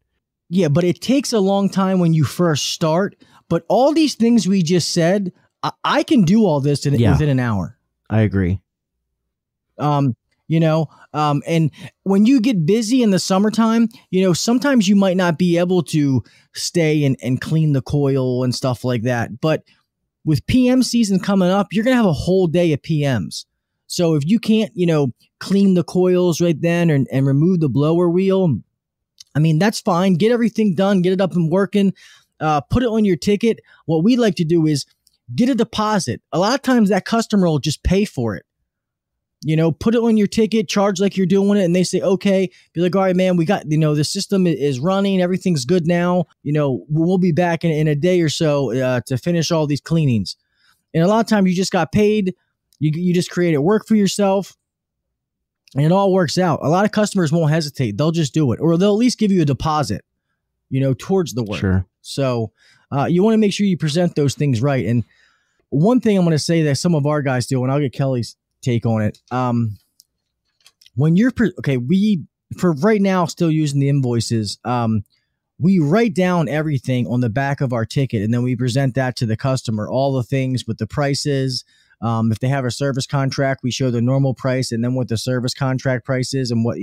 Yeah, but it takes a long time when you first start. But all these things we just said, I can do all this within an hour. I agree. And when you get busy in the summertime, sometimes you might not be able to stay and clean the coil and stuff like that. But with PM season coming up, you're going to have a whole day of PMs. So if you can't, clean the coils right then and remove the blower wheel, I mean, that's fine. Get everything done, get it up and working, put it on your ticket. What we like to do is get a deposit. A lot of times that customer will just pay for it. Put it on your ticket, charge like you're doing it, and they say, okay. Be like, all right, man, we got, the system is running. Everything's good now. We'll be back in a day or so to finish all these cleanings. And a lot of times you just got paid. You just created work for yourself, and it all works out. A lot of customers won't hesitate. They'll just do it, or they'll at least give you a deposit, towards the work. Sure. So you want to make sure you present those things right. And one thing I'm going to say that some of our guys do, and I'll get Kelly's take on it. When you're we for right now still using the invoices, we write down everything on the back of our ticket, and then we present that to the customer, all the things with the prices. If they have a service contract, we show the normal price and then what the service contract price is and what,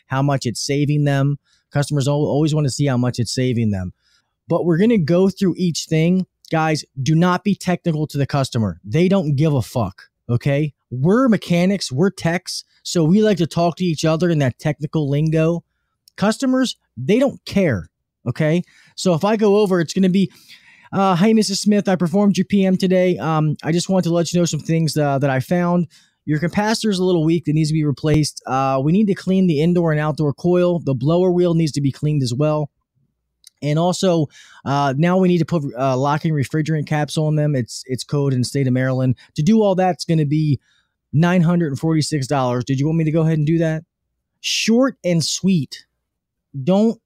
how much it's saving them. Customers always want to see how much it's saving them. But we're going to go through each thing. Guys, do not be technical to the customer. They don't give a fuck. Okay. We're mechanics, we're techs, so we like to talk to each other in that technical lingo. Customers, they don't care. Okay. So if I go over, it's going to be, hey, Mrs. Smith, I performed your PM today. I just wanted to let you know some things that I found. Your capacitor is a little weak. That needs to be replaced. We need to clean the indoor and outdoor coil. The blower wheel needs to be cleaned as well. And also, now we need to put locking refrigerant caps on them. It's code in the state of Maryland. To do all that, it's going to be $946. Did you want me to go ahead and do that? Short and sweet. Don't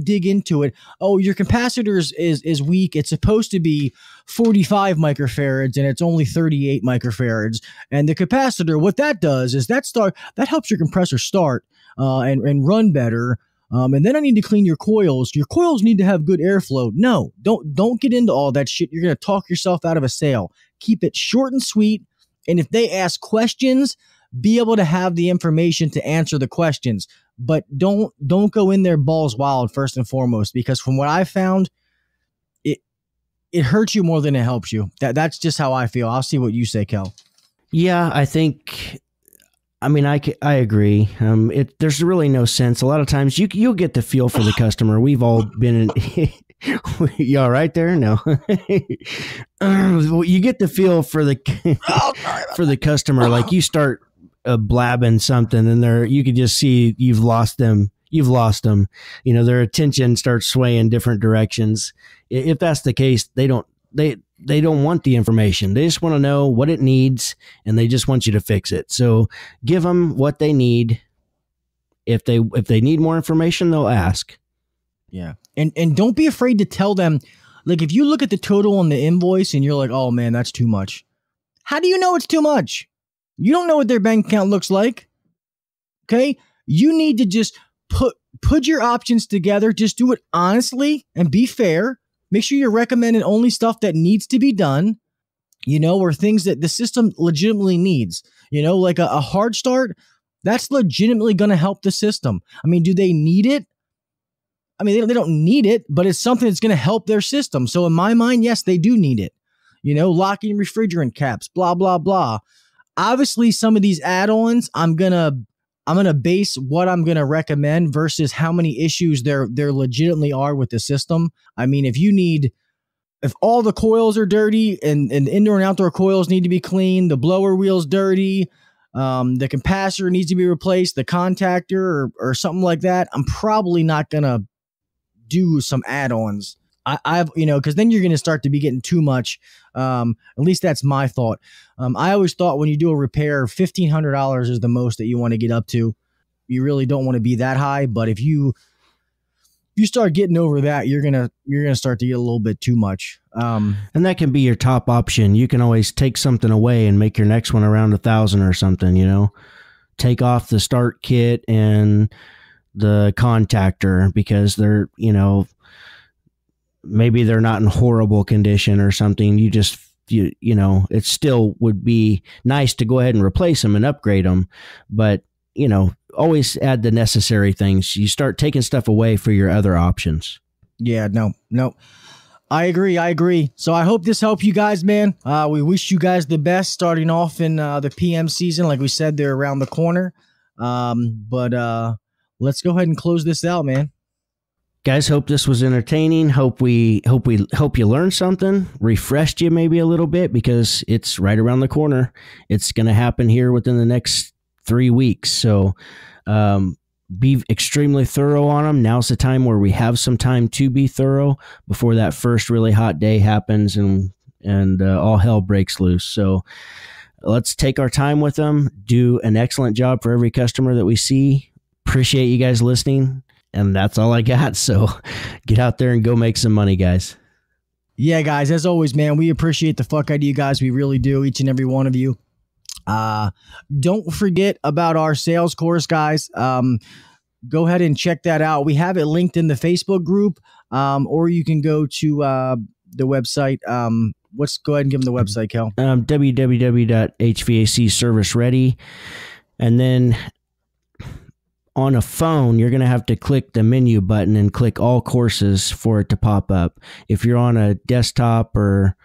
dig into it. Oh, your capacitor is weak. It's supposed to be 45 microfarads and it's only 38 microfarads. And the capacitor, what that does is that helps your compressor start and run better. And then I need to clean your coils. Your coils need to have good airflow. No, don't get into all that shit. You're going to talk yourself out of a sale. Keep it short and sweet. And if they ask questions, be able to have the information to answer the questions. But don't go in there balls wild first and foremost, because from what I found, it hurts you more than it helps you. That's just how I feel. I'll see what you say, Kel. Yeah, I agree. There's really no sense. A lot of times you'll get the feel for the customer. We've all been in. You all right there? No. You get the feel for the customer. Like you start blabbing something, and you could just see you've lost them. Their attention starts swaying different directions. If that's the case, they don't want the information. They just want to know what it needs, and they just want you to fix it. So give them what they need If they need more information, they'll ask. Yeah. And don't be afraid to tell them, like, if you look at the total on the invoice and you're like, oh man, that's too much. How do you know it's too much? You don't know what their bank account looks like. Okay. You need to just put your options together. Just do it honestly and be fair. Make sure you're recommending only stuff that needs to be done, or things that the system legitimately needs, like a hard start. That's legitimately going to help the system. I mean, do they need it? I mean, they don't need it, but it's something that's going to help their system. So in my mind, yes, they do need it. Locking refrigerant caps, blah, blah, blah. Obviously, some of these add-ons, I'm going to base what I'm going to recommend versus how many issues there legitimately are with the system. I mean, if all the coils are dirty and indoor and outdoor coils need to be cleaned, the blower wheel's dirty, the capacitor needs to be replaced, the contactor or something like that, I'm probably not going to do some add-ons. Because then you're going to start to be getting too much. At least that's my thought. I always thought when you do a repair, $1,500 is the most that you want to get up to. You really don't want to be that high, but if you start getting over that, you're gonna start to get a little bit too much. And that can be your top option. You can always take something away and make your next one around 1,000 or something. Take off the start kit and the contactor because they're maybe they're not in horrible condition or something. It still would be nice to go ahead and replace them and upgrade them, but always add the necessary things. You start taking stuff away for your other options. Yeah, no. I agree. So I hope this helped you guys, man. We wish you guys the best starting off in the PM season. Like we said, they're around the corner. But let's go ahead and close this out, man. Guys, hope this was entertaining. Hope you learned something, refreshed you maybe a little bit because it's right around the corner. It's going to happen here within the next 3 weeks. So be extremely thorough on them. Now's the time where we have some time to be thorough before that first really hot day happens and all hell breaks loose. So let's take our time with them, do an excellent job for every customer that we see. Appreciate you guys listening. And that's all I got. So get out there and go make some money, guys. Yeah, guys, as always, man, we appreciate the fuck out of you guys. We really do, each and every one of you. Don't forget about our sales course, guys. Go ahead and check that out. We have it linked in the Facebook group, or you can go to the website. Let's go ahead and give them the website, Kel. www.hvacserviceready. And then on a phone, you're going to have to click the menu button and click all courses for it to pop up. If you're on a desktop or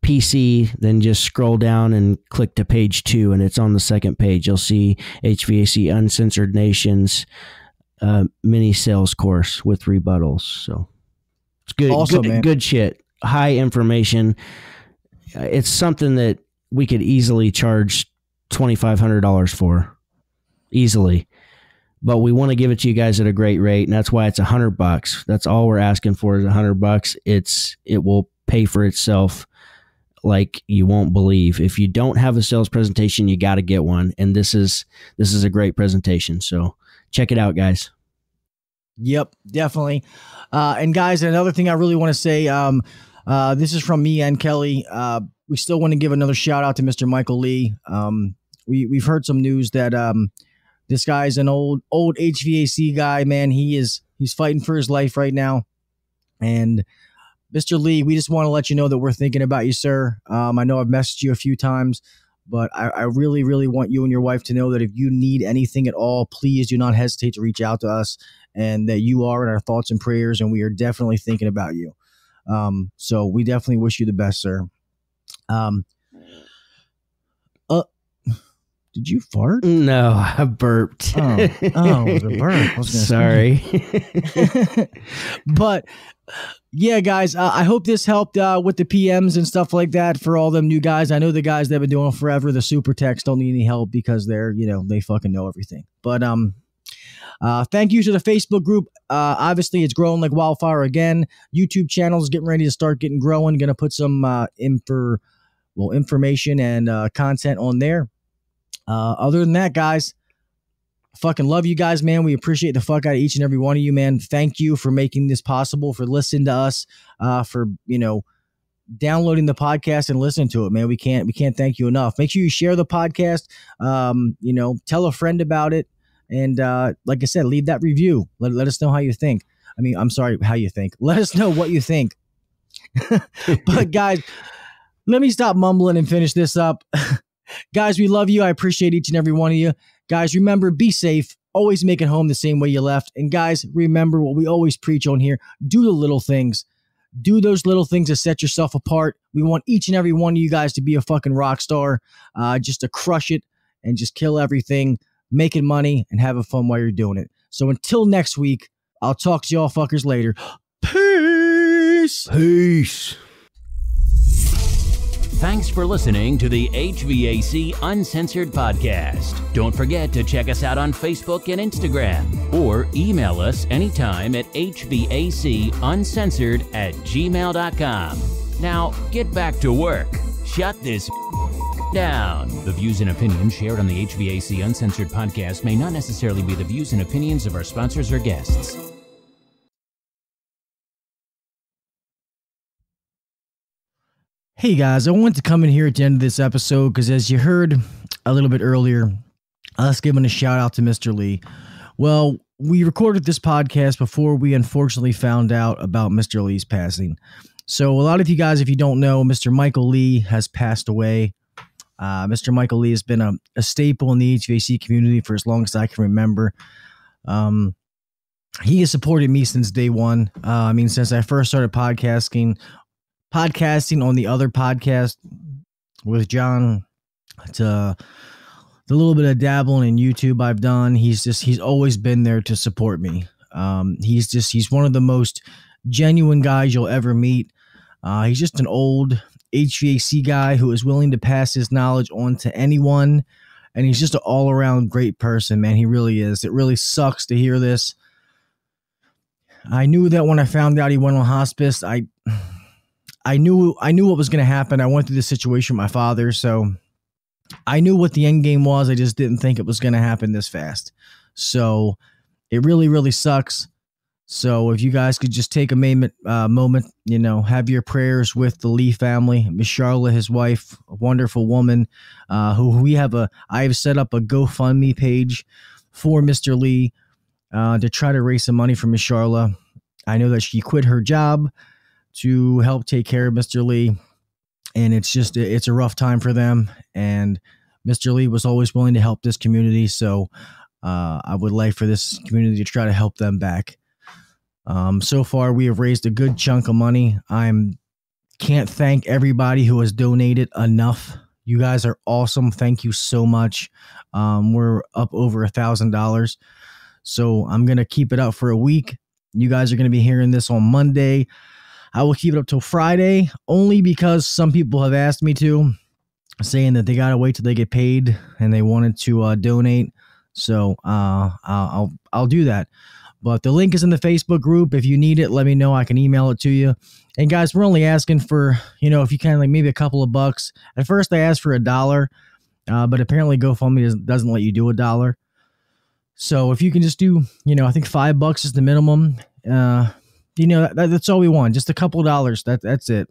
PC, then just scroll down and click to page 2, and it's on the second page. You'll see HVAC Uncensored Nations mini sales course with rebuttals. So it's good, awesome, good shit. High information. It's something that we could easily charge $2,500 for. Easily, but we want to give it to you guys at a great rate, and that's why it's $100. That's all we're asking for is $100. It will pay for itself like you won't believe. If you don't have a sales presentation, you got to get one, and this is a great presentation. So check it out, guys. Yep, definitely. And guys, another thing I really want to say, this is from me and Kelly. We still want to give another shout out to Mr. Michael Lee. We've heard some news that this guy's an old HVAC guy, man. He's fighting for his life right now. And Mr. Lee, we just want to let you know that we're thinking about you, sir. I know I've messaged you a few times, but I really, really want you and your wife to know that if you need anything at all, please do not hesitate to reach out to us, and that you are in our thoughts and prayers, and we are definitely thinking about you. So we definitely wish you the best, sir. Did you fart? No, I burped. It was a burp. I was Sorry. But yeah, guys, I hope this helped with the PMs and stuff like that for all them new guys. I know the guys that have been doing it forever, the super techs, don't need any help because they're, they fucking know everything. But thank you to the Facebook group. Obviously, it's growing like wildfire again. YouTube channel is getting ready to start getting growing. Going to put some information and content on there. Other than that, guys, fucking love you guys, man. We appreciate the fuck out of each and every one of you, man. Thank you for making this possible, for listening to us, for, downloading the podcast and listening to it, man. We can't thank you enough. Make sure you share the podcast, tell a friend about it. And like I said, leave that review. Let us know how you think. I'm sorry, how you think. Let us know what you think. But guys, let me stop mumbling and finish this up. Guys, we love you. I appreciate each and every one of you. Guys, remember, be safe. Always make it home the same way you left. And guys, remember what we always preach on here. Do the little things. Do those little things to set yourself apart. We want each and every one of you guys to be a fucking rock star, just to crush it and just kill everything, making money and having fun while you're doing it. So until next week, I'll talk to y'all fuckers later. Peace. Peace. Thanks for listening to the HVAC Uncensored podcast. Don't forget to check us out on Facebook and Instagram, or email us anytime at hvacuncensored@gmail.com. Now, get back to work. Shut this down. The views and opinions shared on the HVAC Uncensored podcast may not necessarily be the views and opinions of our sponsors or guests. Hey guys, I wanted to come in here at the end of this episode because, as you heard a little bit earlier, us giving a shout out to Mr. Lee. Well, we recorded this podcast before we unfortunately found out about Mr. Lee's passing. So a lot of you guys, if you don't know, Mr. Michael Lee has passed away. Mr. Michael Lee has been a staple in the HVAC community for as long as I can remember. He has supported me since day one. Since I first started podcasting on the other podcast with John, to the little bit of dabbling in YouTube I've done, he's always been there to support me. He's one of the most genuine guys you'll ever meet. He's just an old HVAC guy who is willing to pass his knowledge on to anyone, and he's just an all-around great person, man. He really is. It really sucks to hear this. I knew that when I found out he went on hospice. I knew what was going to happen. I went through this situation with my father, so I knew what the end game was. I just didn't think it was going to happen this fast. So it really, really sucks. So if you guys could just take a moment, have your prayers with the Lee family. Miss Charlotte, his wife, a wonderful woman, I have set up a GoFundMe page for Mr. Lee to try to raise some money for Miss Charlotte. I know that she quit her job to help take care of Mr. Lee, and it's a rough time for them. And Mr. Lee was always willing to help this community, so I would like for this community to try to help them back. So far, we have raised a good chunk of money. Can't thank everybody who has donated enough. You guys are awesome. Thank you so much. We're up over $1,000. So I'm going to keep it up for a week. You guys are going to be hearing this on Monday. I will keep it up till Friday, only because some people have asked me to, saying that they got to wait till they get paid and they wanted to donate. So I'll do that. But the link is in the Facebook group. If you need it, let me know. I can email it to you. And guys, we're only asking for, if you can, like maybe a couple of bucks. At first I asked for $1, but apparently GoFundMe doesn't let you do $1. So if you can just do, I think $5 is the minimum. That's all we want. Just a couple of dollars. That's it.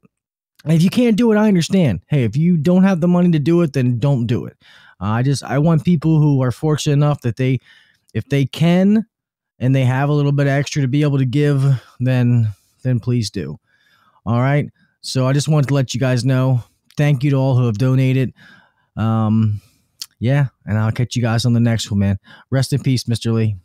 And if you can't do it, I understand. Hey, if you don't have the money to do it, then don't do it. I want people who are fortunate enough that if they can and they have a little bit extra to be able to give, then please do. All right. So I just wanted to let you guys know. Thank you to all who have donated. And I'll catch you guys on the next one, man. Rest in peace, Mr. Lee.